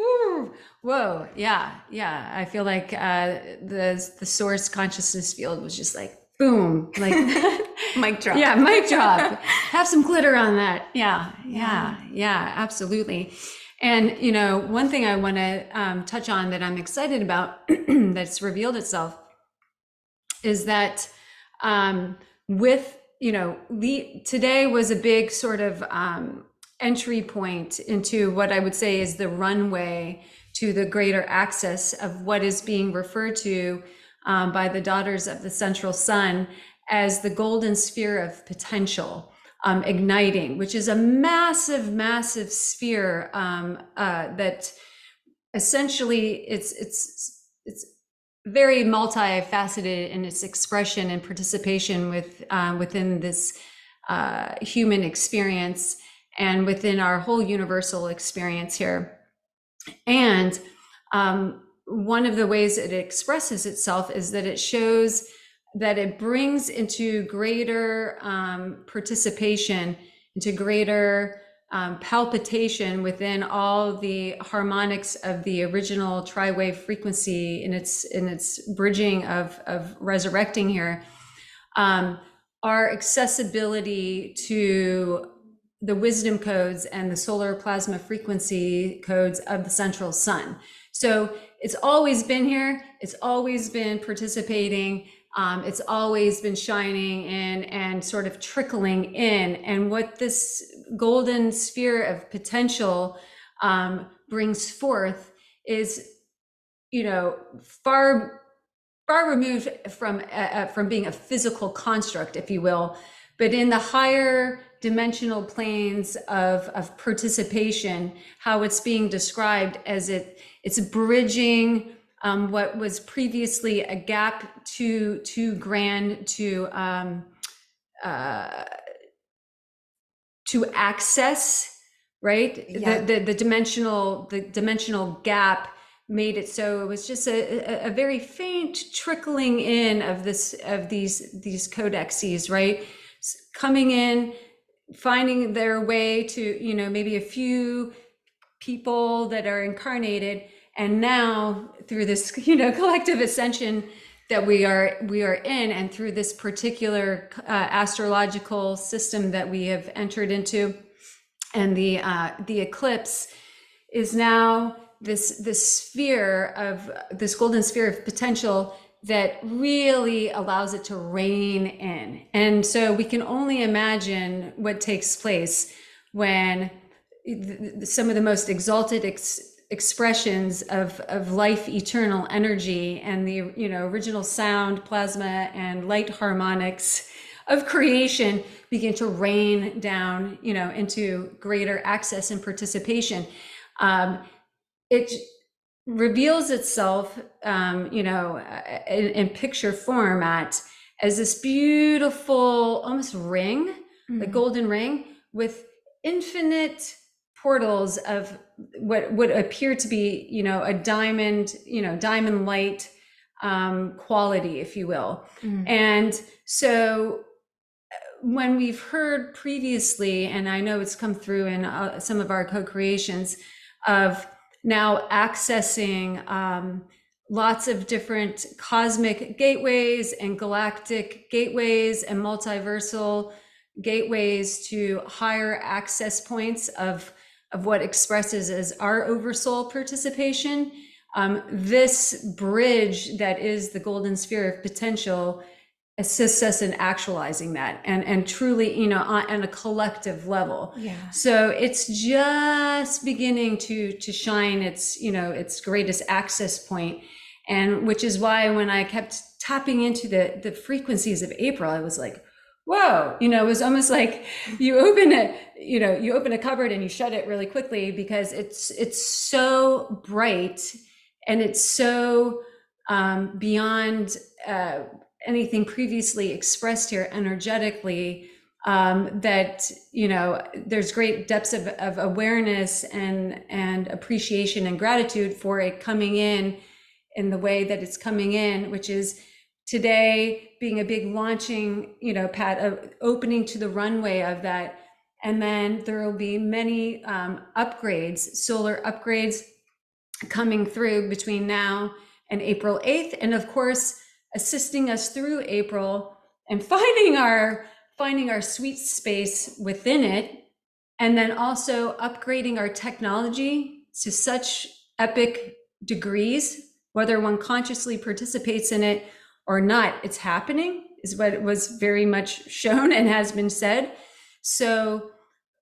S2: whoa. Yeah. Yeah. I feel like the source consciousness field was just like, boom, like
S1: mic drop.
S2: Yeah, mic drop. Have some glitter on that. Yeah, absolutely. And one thing I want to touch on that I'm excited about that's revealed itself is that with today was a big sort of entry point into what I would say is the runway to the greater access of what is being referred to by the daughters of the central sun as the golden sphere of potential igniting, which is a massive sphere that essentially it's very multifaceted in its expression and participation within this human experience and within our whole universal experience here. And one of the ways it expresses itself is that it shows that it brings into greater participation, into greater palpitation within all the harmonics of the original tri-wave frequency in its bridging of resurrecting here, our accessibility to the wisdom codes and the solar plasma frequency codes of the central sun. So it's always been here. It's always been participating. It's always been shining in and sort of trickling in. And what this golden sphere of potential brings forth is, far removed from being a physical construct, if you will, but in the higher dimensional planes of participation, how it's being described as it's bridging what was previously a gap too grand to access, right?
S1: Yeah.
S2: The dimensional gap made it so it was just a very faint trickling in of these codexes, right? Coming in, finding their way to maybe a few people that are incarnated, and now through this collective ascension that we are in, and through this particular astrological system that we have entered into, and the eclipse is now this sphere of this golden sphere of potential that really allows it to reign in. And so we can only imagine what takes place when some of the most exalted expressions of life eternal energy and the original sound, plasma, and light harmonics of creation begin to rain down into greater access and participation. It reveals itself in picture format as this beautiful almost ring, the golden ring, with infinite portals of what would appear to be a diamond light quality, if you will.
S1: Mm.
S2: And so when we've heard previously, and I know it's come through in some of our co-creations, of now accessing lots of different cosmic gateways and galactic gateways and multiversal gateways to higher access points of what expresses as our oversoul participation. This bridge that is the golden sphere of potential assists us in actualizing that and truly, on a collective level.
S1: Yeah.
S2: So it's just beginning to shine its greatest access point. And which is why when I kept tapping into the frequencies of April, I was like, whoa, it was almost like you open a cupboard and you shut it really quickly, because it's so bright and it's so beyond anything previously expressed here energetically, that there's great depths of awareness and appreciation and gratitude for it coming in the way that it's coming in, which is today being a big launching pad of opening to the runway of that. And then there will be many upgrades, solar upgrades coming through between now and April 8th. And of course, assisting us through April and finding our sweet space within it. And then also upgrading our technology to such epic degrees, whether one consciously participates in it or not, it's happening, is what was very much shown and has been said. So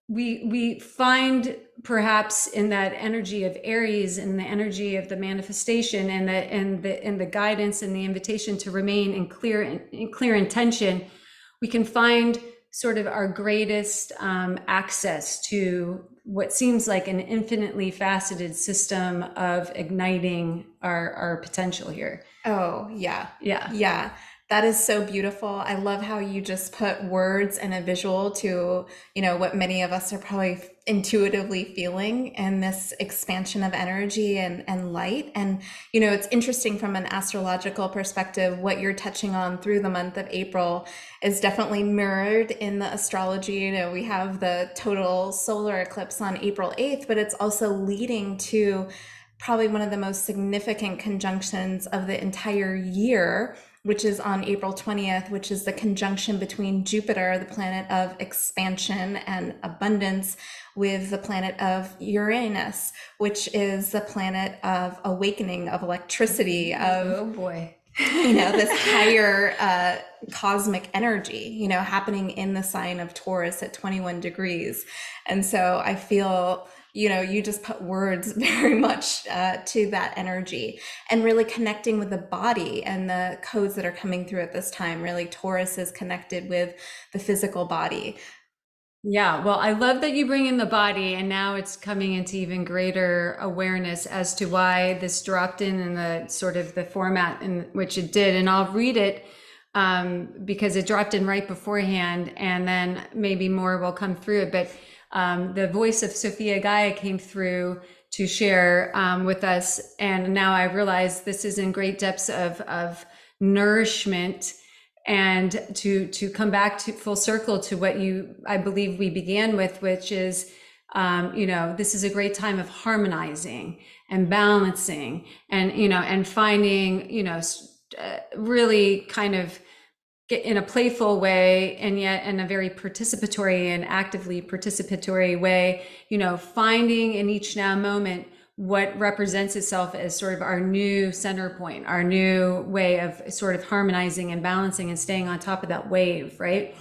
S2: we find perhaps in that energy of Aries and the energy of the manifestation and the guidance and the invitation to remain in clear intention, we can find sort of our greatest access to what seems like an infinitely faceted system of igniting our potential here.
S1: Oh, yeah.
S2: Yeah.
S1: Yeah. That is so beautiful. I love how you just put words and a visual to, what many of us are probably intuitively feeling in this expansion of energy and light. And, it's interesting from an astrological perspective, what you're touching on through the month of April is definitely mirrored in the astrology. We have the total solar eclipse on April 8th, but it's also leading to probably one of the most significant conjunctions of the entire year, which is on April 20th, which is the conjunction between Jupiter, the planet of expansion and abundance, with the planet of Uranus, which is the planet of awakening, of electricity, of,
S2: oh boy,
S1: this higher cosmic energy, happening in the sign of Taurus at 21 degrees. And so I feel you just put words very much to that energy, and really connecting with the body and the codes that are coming through at this time. Really, Taurus is connected with the physical body.
S2: Yeah, well, I love that you bring in the body, and now it's coming into even greater awareness as to why this dropped in the sort of the format in which it did. And I'll read it because it dropped in right beforehand, and then maybe more will come through it. But the voice of Sophia Gaia came through to share with us. And now I realize this is in great depths of nourishment, and to come back to full circle to what I believe we began with, which is, this is a great time of harmonizing and balancing and finding, really kind of get in a playful way, and yet in a very participatory and actively participatory way, finding in each now moment what represents itself as sort of our new center point, our new way of sort of harmonizing and balancing and staying on top of that wave, right?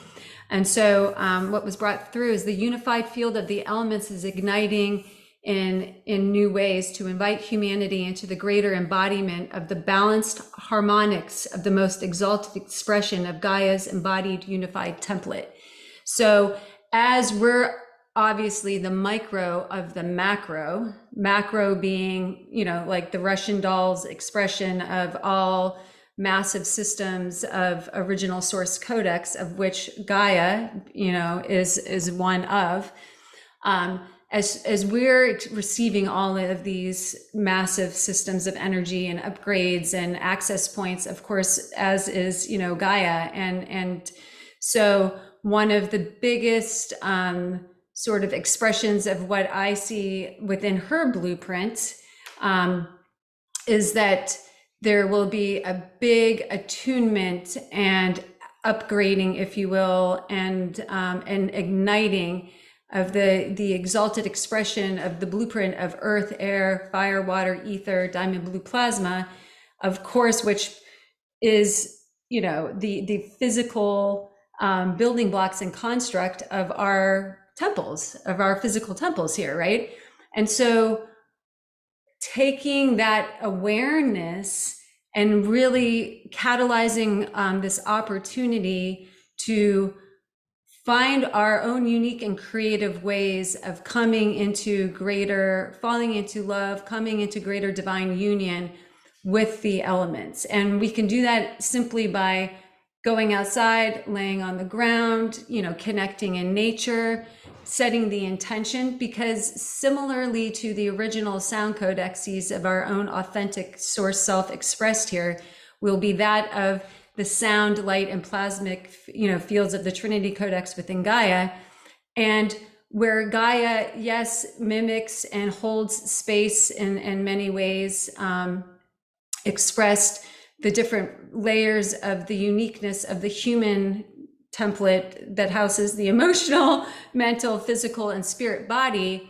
S2: And so what was brought through is the unified field of the elements is igniting in new ways to invite humanity into the greater embodiment of the balanced harmonics of the most exalted expression of Gaia's embodied unified template. So as we're obviously the micro of the macro being, like the Russian doll's expression of all massive systems of original source codex, of which Gaia, is one of, as we're receiving all of these massive systems of energy and upgrades and access points, of course, as is, Gaia. And so one of the biggest sort of expressions of what I see within her blueprint is that there will be a big attunement and upgrading, if you will, and igniting of the exalted expression of the blueprint of earth, air, fire, water, ether, diamond blue plasma, of course, which is, the physical building blocks and construct of our temples, of our physical temples here, right? And so taking that awareness and really catalyzing this opportunity to find our own unique and creative ways of falling into love, coming into greater divine union with the elements. And we can do that simply by going outside, laying on the ground, connecting in nature, setting the intention, because similarly to the original sound codexes of our own authentic source self expressed here, will be that of the sound, light, and plasmic, fields of the Trinity Codex within Gaia. And where Gaia, yes, mimics and holds space in many ways, expressed the different layers of the uniqueness of the human template that houses the emotional, mental, physical, and spirit body.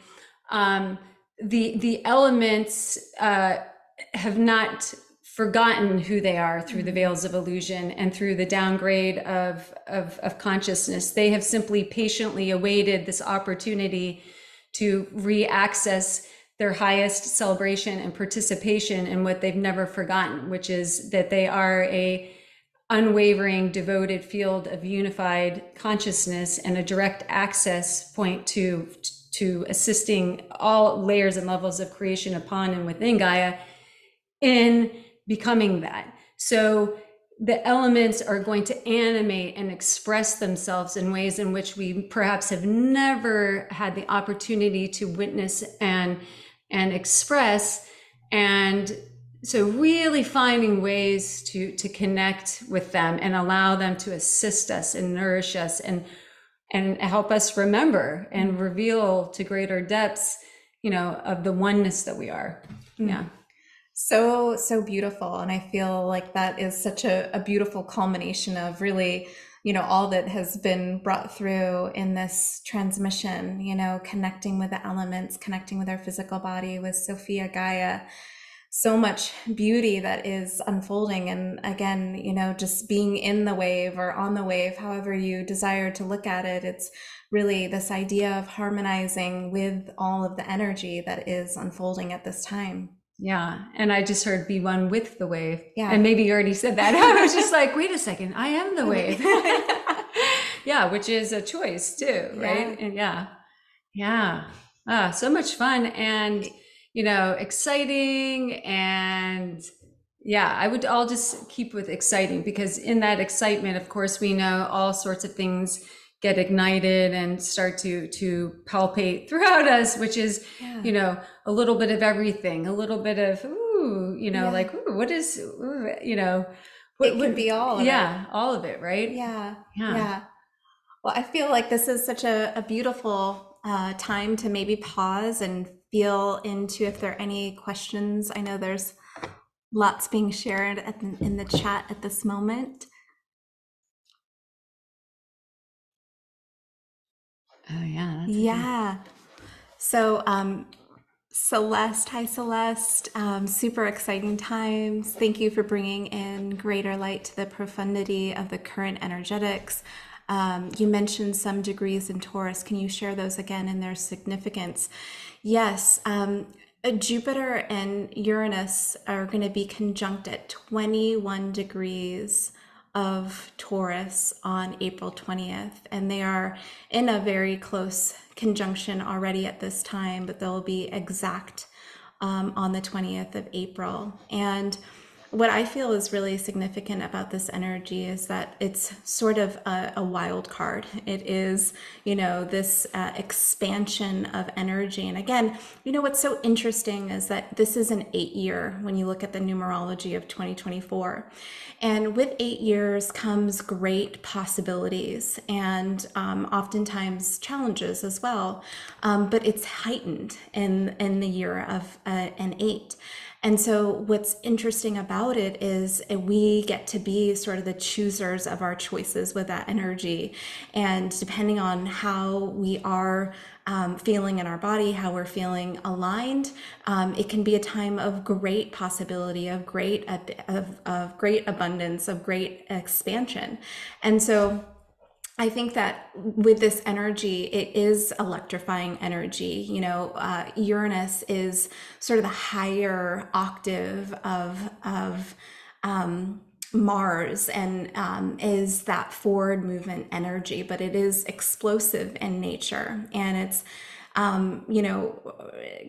S2: The elements have not forgotten who they are through the veils of illusion and through the downgrade of consciousness. They have simply patiently awaited this opportunity to re-access their highest celebration and participation in what they've never forgotten, which is that they are a unwavering, devoted field of unified consciousness and a direct access point to assisting all layers and levels of creation upon and within Gaia in becoming that. So the elements are going to animate and express themselves in ways in which we perhaps have never had the opportunity to witness and express. And so really finding ways to connect with them and allow them to assist us and nourish us and help us remember and reveal to greater depths, of the oneness that we are. Yeah.
S1: So beautiful. And I feel like that is such a beautiful culmination of really, all that has been brought through in this transmission, connecting with the elements, connecting with our physical body, with Sophia Gaia. So much beauty that is unfolding. And again, just being in the wave or on the wave, however you desire to look at it, it's really this idea of harmonizing with all of the energy that is unfolding at this time.
S2: Yeah. And I just heard be one with the wave.
S1: Yeah.
S2: And maybe you already said that. I was just like, wait a second, I am the wave. Yeah, which is a choice too, right?
S1: Yeah.
S2: And yeah. So much fun and, exciting. And I'll just keep with exciting, because in that excitement, of course, we know all sorts of things get ignited and start to palpate throughout us, which is, a little bit of everything, a little bit of, like, ooh, what is,
S1: it can be all of it.
S2: Yeah, all of it, right?
S1: Yeah. Well, I feel like this is such a beautiful time to maybe pause and feel into if there are any questions. I know there's lots being shared in the chat at this moment.
S2: Oh yeah.
S1: Yeah. So Celeste, hi Celeste, super exciting times. Thank you for bringing in greater light to the profundity of the current energetics. You mentioned some degrees in Taurus. Can you share those again and their significance? Yes, Jupiter and Uranus are going to be conjunct at 21 degrees of Taurus on April 20th, and they are in a very close conjunction already at this time, but they'll be exact on the 20th of April. And what I feel is really significant about this energy is that it's sort of a wild card. It is, this expansion of energy. And again, what's so interesting is that this is an 8-year when you look at the numerology of 2024. And with 8 years comes great possibilities and oftentimes challenges as well. But it's heightened in the year of an 8. And so what's interesting about it is we get to be sort of the choosers of our choices with that energy. And depending on how we are feeling in our body, how we're feeling aligned, it can be a time of great possibility, of great abundance, of great expansion. And so I think that with this energy, it is electrifying energy. Uranus is sort of the higher octave of Mars, and is that forward movement energy, but it is explosive in nature, and it's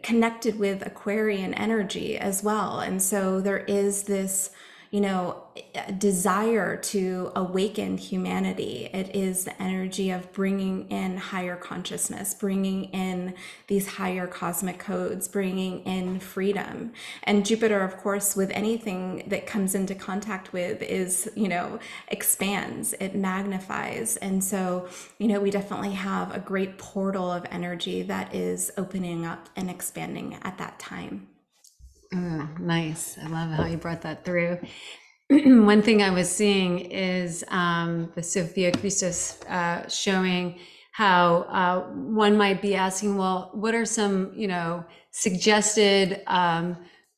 S1: connected with Aquarian energy as well. And so there is this desire to awaken humanity. It is the energy of bringing in higher consciousness, bringing in these higher cosmic codes, bringing in freedom. And Jupiter, of course, with anything that comes into contact with is, expands, it magnifies. And so, we definitely have a great portal of energy that is opening up and expanding at that time.
S2: Nice. I love how you brought that through. One thing I was seeing is the Sophia Christos showing how one might be asking, well, what are some, suggested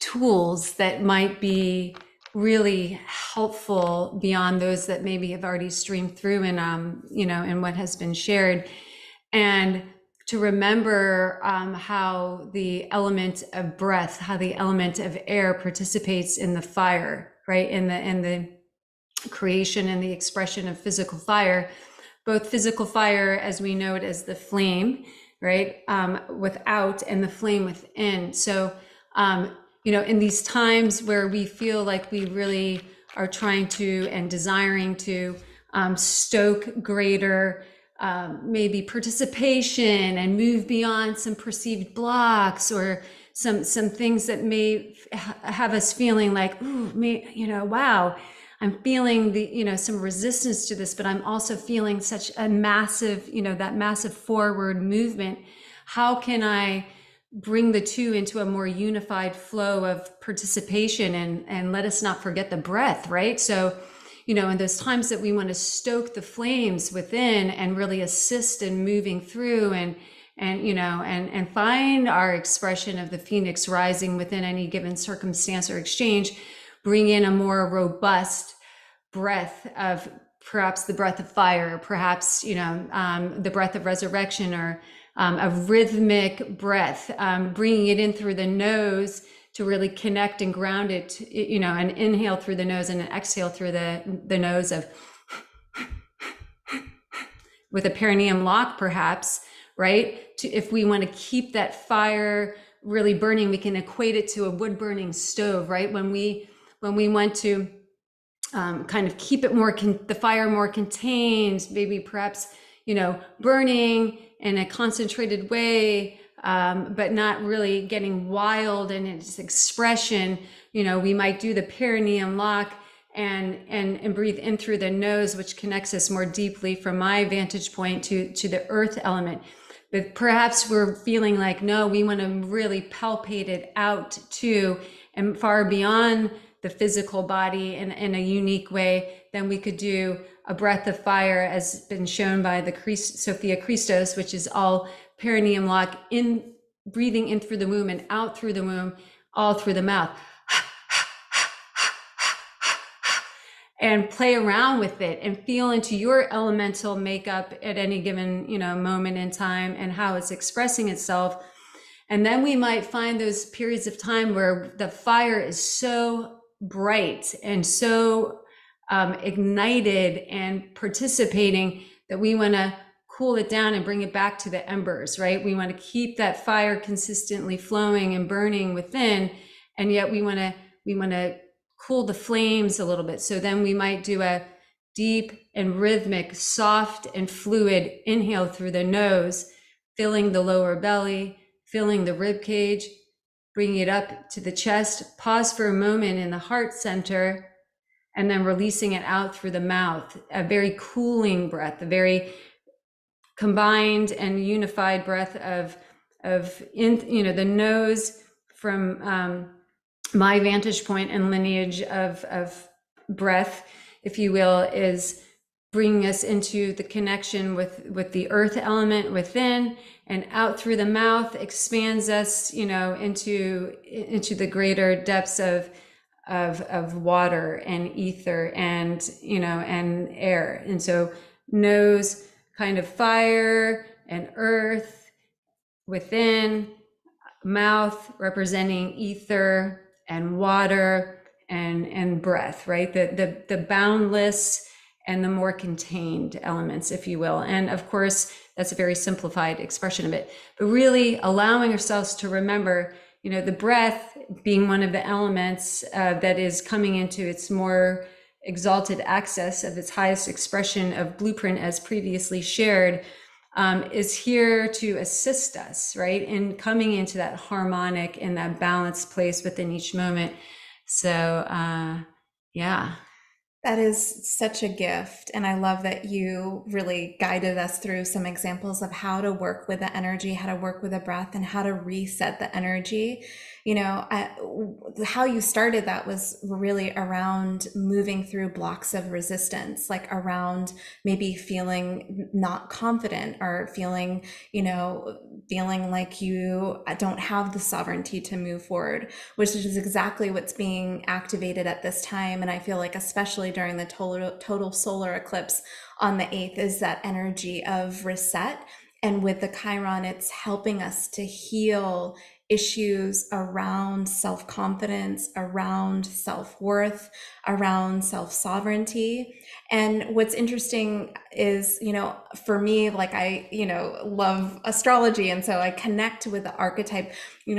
S2: tools that might be really helpful beyond those that maybe have already streamed through in, in what has been shared. And to remember how the element of breath, how the element of air participates in the fire, right? In the creation and the expression of physical fire, both physical fire as we know it as the flame, right? Without, and the flame within. So, in these times where we feel like we really are trying to and desiring to stoke greater maybe participation and move beyond some perceived blocks or some things that may have us feeling like, ooh, wow, I'm feeling some resistance to this, but I'm also feeling such a massive, that massive forward movement. How can I bring the two into a more unified flow of participation and let us not forget the breath, right? So, in those times that we want to stoke the flames within and really assist in moving through and find our expression of the phoenix rising within any given circumstance or exchange, bring in a more robust breath of perhaps the breath of fire, perhaps, the breath of resurrection, or a rhythmic breath, bringing it in through the nose to really connect and ground it, an inhale through the nose and an exhale through the nose of, with a perineum lock, perhaps, right? If we want to keep that fire really burning, we can equate it to a wood burning stove, right? When we want to kind of keep it the fire more contained, maybe perhaps, burning in a concentrated way, but not really getting wild in its expression. We might do the perineum lock and breathe in through the nose, which connects us more deeply from my vantage point to the earth element. But perhaps we're feeling like, no, we want to really palpate it out too, and far beyond the physical body in a unique way. Then we could do a breath of fire, as been shown by the Sophia Christos, which is all perineum lock, in breathing in through the womb and out through the womb, all through the mouth. And play around with it and feel into your elemental makeup at any given, moment in time and how it's expressing itself. And then we might find those periods of time where the fire is so bright and so ignited and participating that we want to cool it down and bring it back to the embers, right? We want to keep that fire consistently flowing and burning within, and yet we want to cool the flames a little bit. So then we might do a deep and rhythmic, soft and fluid inhale through the nose, filling the lower belly, filling the rib cage, bringing it up to the chest. Pause for a moment in the heart center, and then releasing it out through the mouth. A very cooling breath, a very combined and unified breath of the nose from my vantage point and lineage of breath, if you will, is bringing us into the connection with the earth element within, and out through the mouth expands us, into the greater depths of water and ether and air. And so nose kind of fire and earth within, mouth representing ether and water and breath, right? The boundless and the more contained elements, if you will. And of course, that's a very simplified expression of it, but really allowing ourselves to remember, the breath being one of the elements that is coming into its more exalted access of its highest expression of blueprint, as previously shared, is here to assist us, right, in coming into that harmonic and that balanced place within each moment. So, yeah.
S1: That is such a gift. And I love that you really guided us through some examples of how to work with the energy, how to work with the breath, and how to reset the energy. How you started that was really around moving through blocks of resistance, like around maybe feeling not confident or feeling like you don't have the sovereignty to move forward, which is exactly what's being activated at this time. And I feel like, especially during the total solar eclipse on the 8th, is that energy of reset. And with the Chiron, it's helping us to heal issues around self-confidence, around self-worth, around self-sovereignty. And what's interesting is, for me, like I, love astrology. And so I connect with the archetype,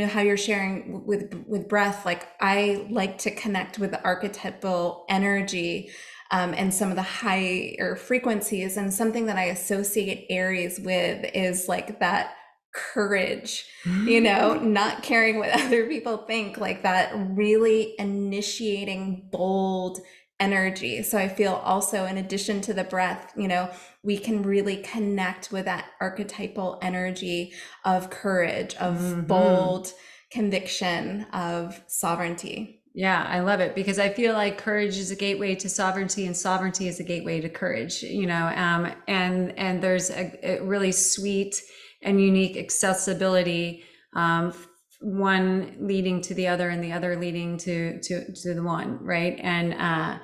S1: how you're sharing with breath. Like I like to connect with the archetypal energy and some of the higher frequencies. And something that I associate Aries with is like that courage, not caring what other people think, like that really initiating, bold energy. So I feel also, in addition to the breath, we can really connect with that archetypal energy of courage, of bold conviction, of sovereignty.
S2: Yeah, I love it, because I feel like courage is a gateway to sovereignty, and sovereignty is a gateway to courage, and there's a really sweet and unique accessibility, one leading to the other and the other leading to the one, right? And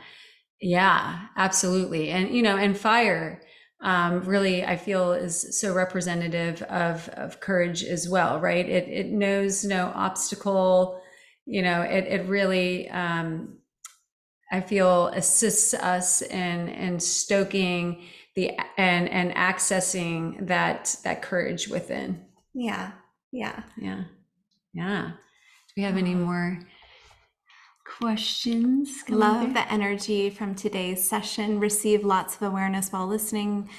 S2: yeah, absolutely. And fire, really, I feel, is so representative of courage as well, right? It knows no obstacle. It really, I feel, assists us in stoking and accessing that courage within.
S1: Yeah.
S2: Yeah. Do we have any more questions?
S1: Love the energy from today's session. Receive lots of awareness while listening.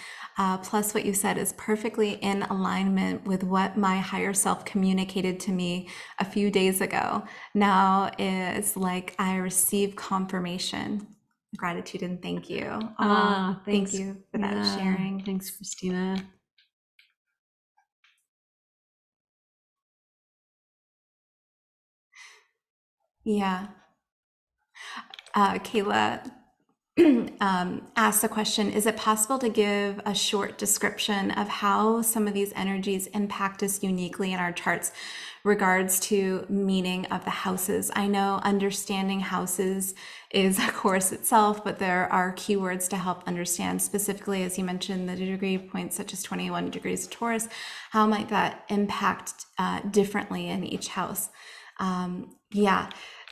S1: Plus, what you said is perfectly in alignment with what my higher self communicated to me a few days ago. Now is like I receive confirmation. Gratitude and thank you.
S2: Thanks.
S1: Thank you for that sharing.
S2: Thanks, Christina.
S1: Yeah. Kayla asked the question, is it possible to give a short description of how some of these energies impact us uniquely in our charts regards to meaning of the houses? I know understanding houses is a course itself, but there are keywords to help understand, specifically, as you mentioned, the degree points such as 21 degrees of Taurus. How might that impact differently in each house?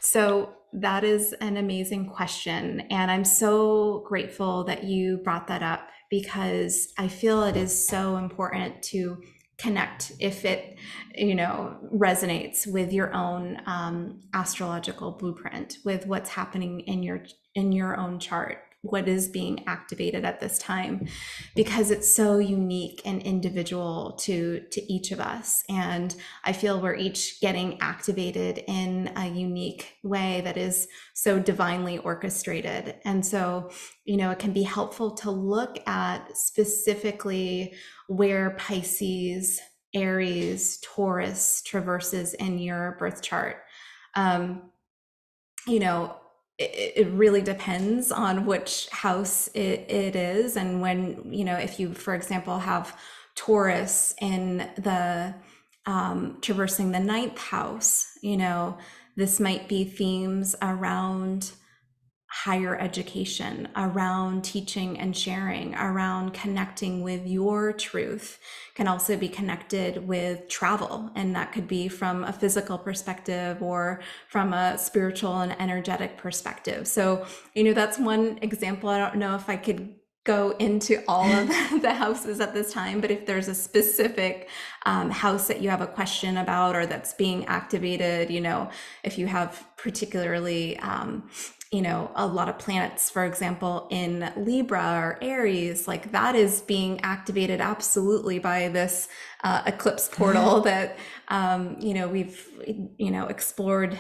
S1: So that is an amazing question. And I'm so grateful that you brought that up, because I feel it is so important to connect if it, resonates with your own astrological blueprint, with what's happening in your own chart, what is being activated at this time, because it's so unique and individual to each of us. And I feel we're each getting activated in a unique way that is so divinely orchestrated. And so, it can be helpful to look at specifically where Pisces, Aries, Taurus traverses in your birth chart. Um, you know, it really depends on which house it is. And when, if you, for example, have Taurus in the traversing the ninth house, this might be themes around higher education, around teaching and sharing, around connecting with your truth. Can also be connected with travel, and that could be from a physical perspective or from a spiritual and energetic perspective. So, that's one example. I don't know if I could go into all of the houses at this time, but if there's a specific house that you have a question about or that's being activated, if you have particularly a lot of planets, for example, in Libra or Aries, like that is being activated absolutely by this eclipse portal that, we've, explored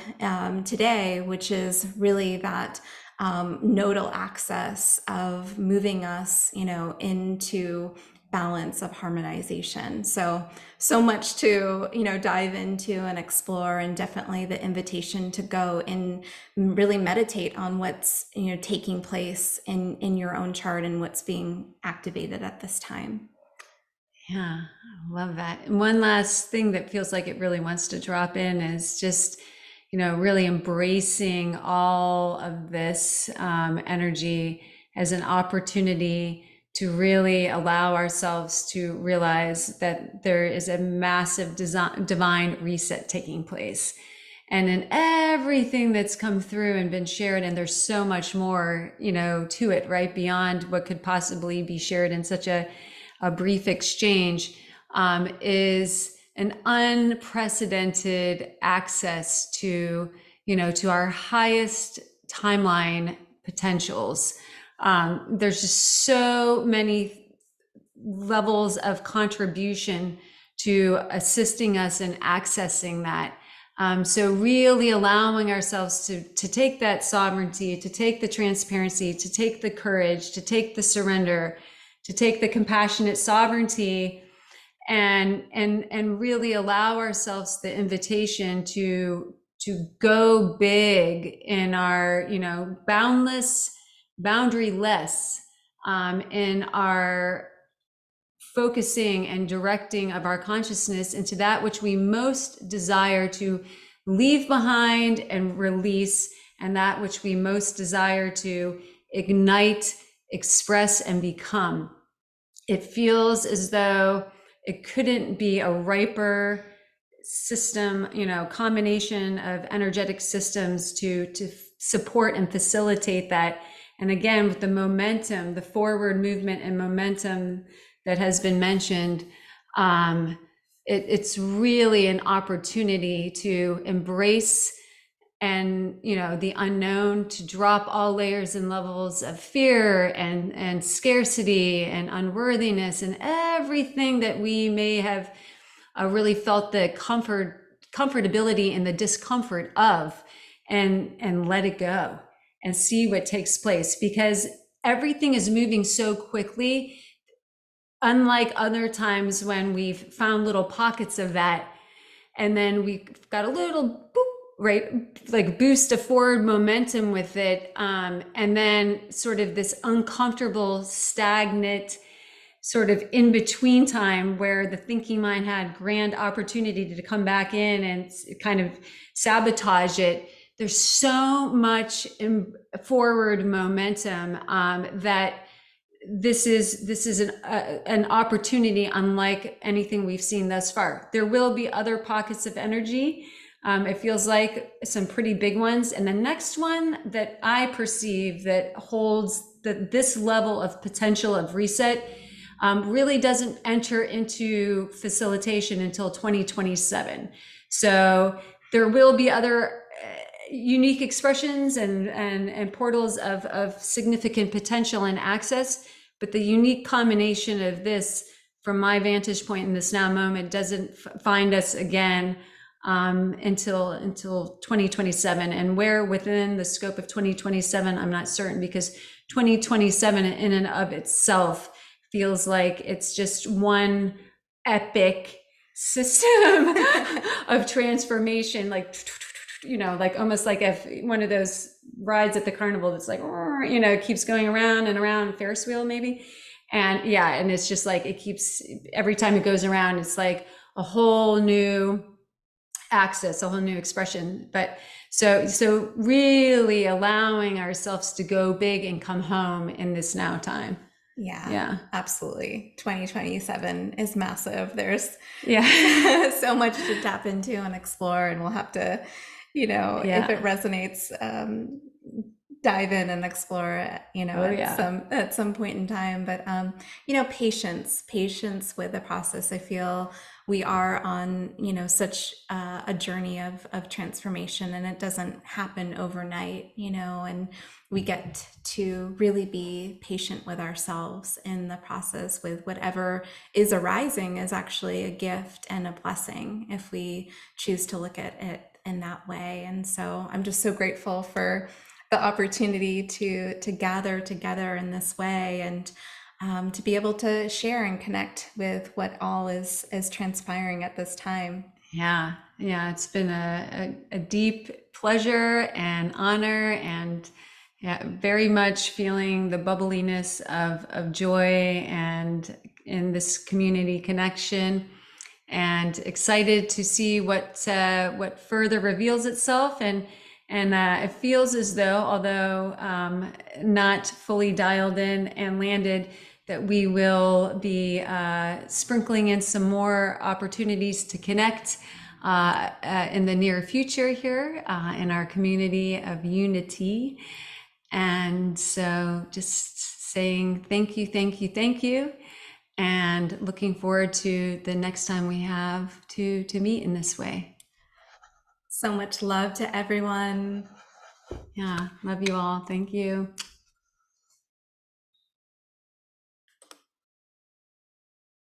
S1: today, which is really that nodal axis of moving us, into balance of harmonization. So much to, dive into and explore, and definitely the invitation to go and really meditate on what's, taking place in your own chart and what's being activated at this time.
S2: Yeah, I love that. And one last thing that feels like it really wants to drop in is just, really embracing all of this energy as an opportunity to really allow ourselves to realize that there is a massive divine reset taking place. And in everything that's come through and been shared, and there's so much more, to it, right? Beyond what could possibly be shared in such a brief exchange, is an unprecedented access to, to our highest timeline potentials. There's just so many levels of contribution to assisting us in accessing that. So really allowing ourselves to take that sovereignty, to take the transparency, to take the courage, to take the surrender, to take the compassionate sovereignty, and really allow ourselves the invitation to go big in our, boundless, boundaryless, in our focusing and directing of our consciousness into that which we most desire to leave behind and release, and that which we most desire to ignite, express, and become. It feels as though it couldn't be a riper system, combination of energetic systems to support and facilitate that. And again, with the momentum, the forward movement and momentum that has been mentioned, it's really an opportunity to embrace and, the unknown, to drop all layers and levels of fear and scarcity and unworthiness and everything that we may have really felt the comfortability and the discomfort of, and let it go and see what takes place, because everything is moving so quickly, unlike other times when we've found little pockets of that, and then we got a little boop, right, like boost of forward momentum with it, and then sort of this uncomfortable, stagnant, sort of in between time where the thinking mind had grand opportunity to come back in and kind of sabotage it. There's so much forward momentum, that this is an opportunity unlike anything we've seen thus far. There will be other pockets of energy. It feels like some pretty big ones. And the next one that I perceive that holds this level of potential of reset, really doesn't enter into facilitation until 2027. So there will be other unique expressions and portals of significant potential and access, but the unique combination of this, from my vantage point in this now moment, doesn't find us again until 2027. And where within the scope of 2027, I'm not certain, because 2027 in and of itself feels like it's just one epic system of transformation, like, you know, like almost like if one of those rides at the carnival that's like, you know, keeps going around and around, Ferris wheel maybe. And yeah, and it's just like it keeps, every time it goes around, it's like a whole new access, a whole new expression. But so really allowing ourselves to go big and come home in this now time.
S1: Yeah, absolutely. 2027 is massive. There's
S2: Yeah.
S1: so much to tap into and explore, and we'll have to, you know, if it resonates, dive in and explore it, you know, at some point in time. But you know, patience with the process. I feel we are on, you know, such a journey of transformation, and it doesn't happen overnight, you know, and we get to really be patient with ourselves in the process. With whatever is arising is actually a gift and a blessing if we choose to look at it in that way. And so I'm just so grateful for the opportunity to gather together in this way, and to be able to share and connect with what all is transpiring at this time.
S2: Yeah, it's been a deep pleasure and honor, and very much feeling the bubbliness of joy and in this community connection, and excited to see what further reveals itself. And it feels as though, although not fully dialed in and landed, that we will be sprinkling in some more opportunities to connect in the near future here in our community of unity. And so just saying thank you, and looking forward to the next time we have to meet in this way.
S1: So much love to everyone.
S2: Yeah, love you all. Thank you.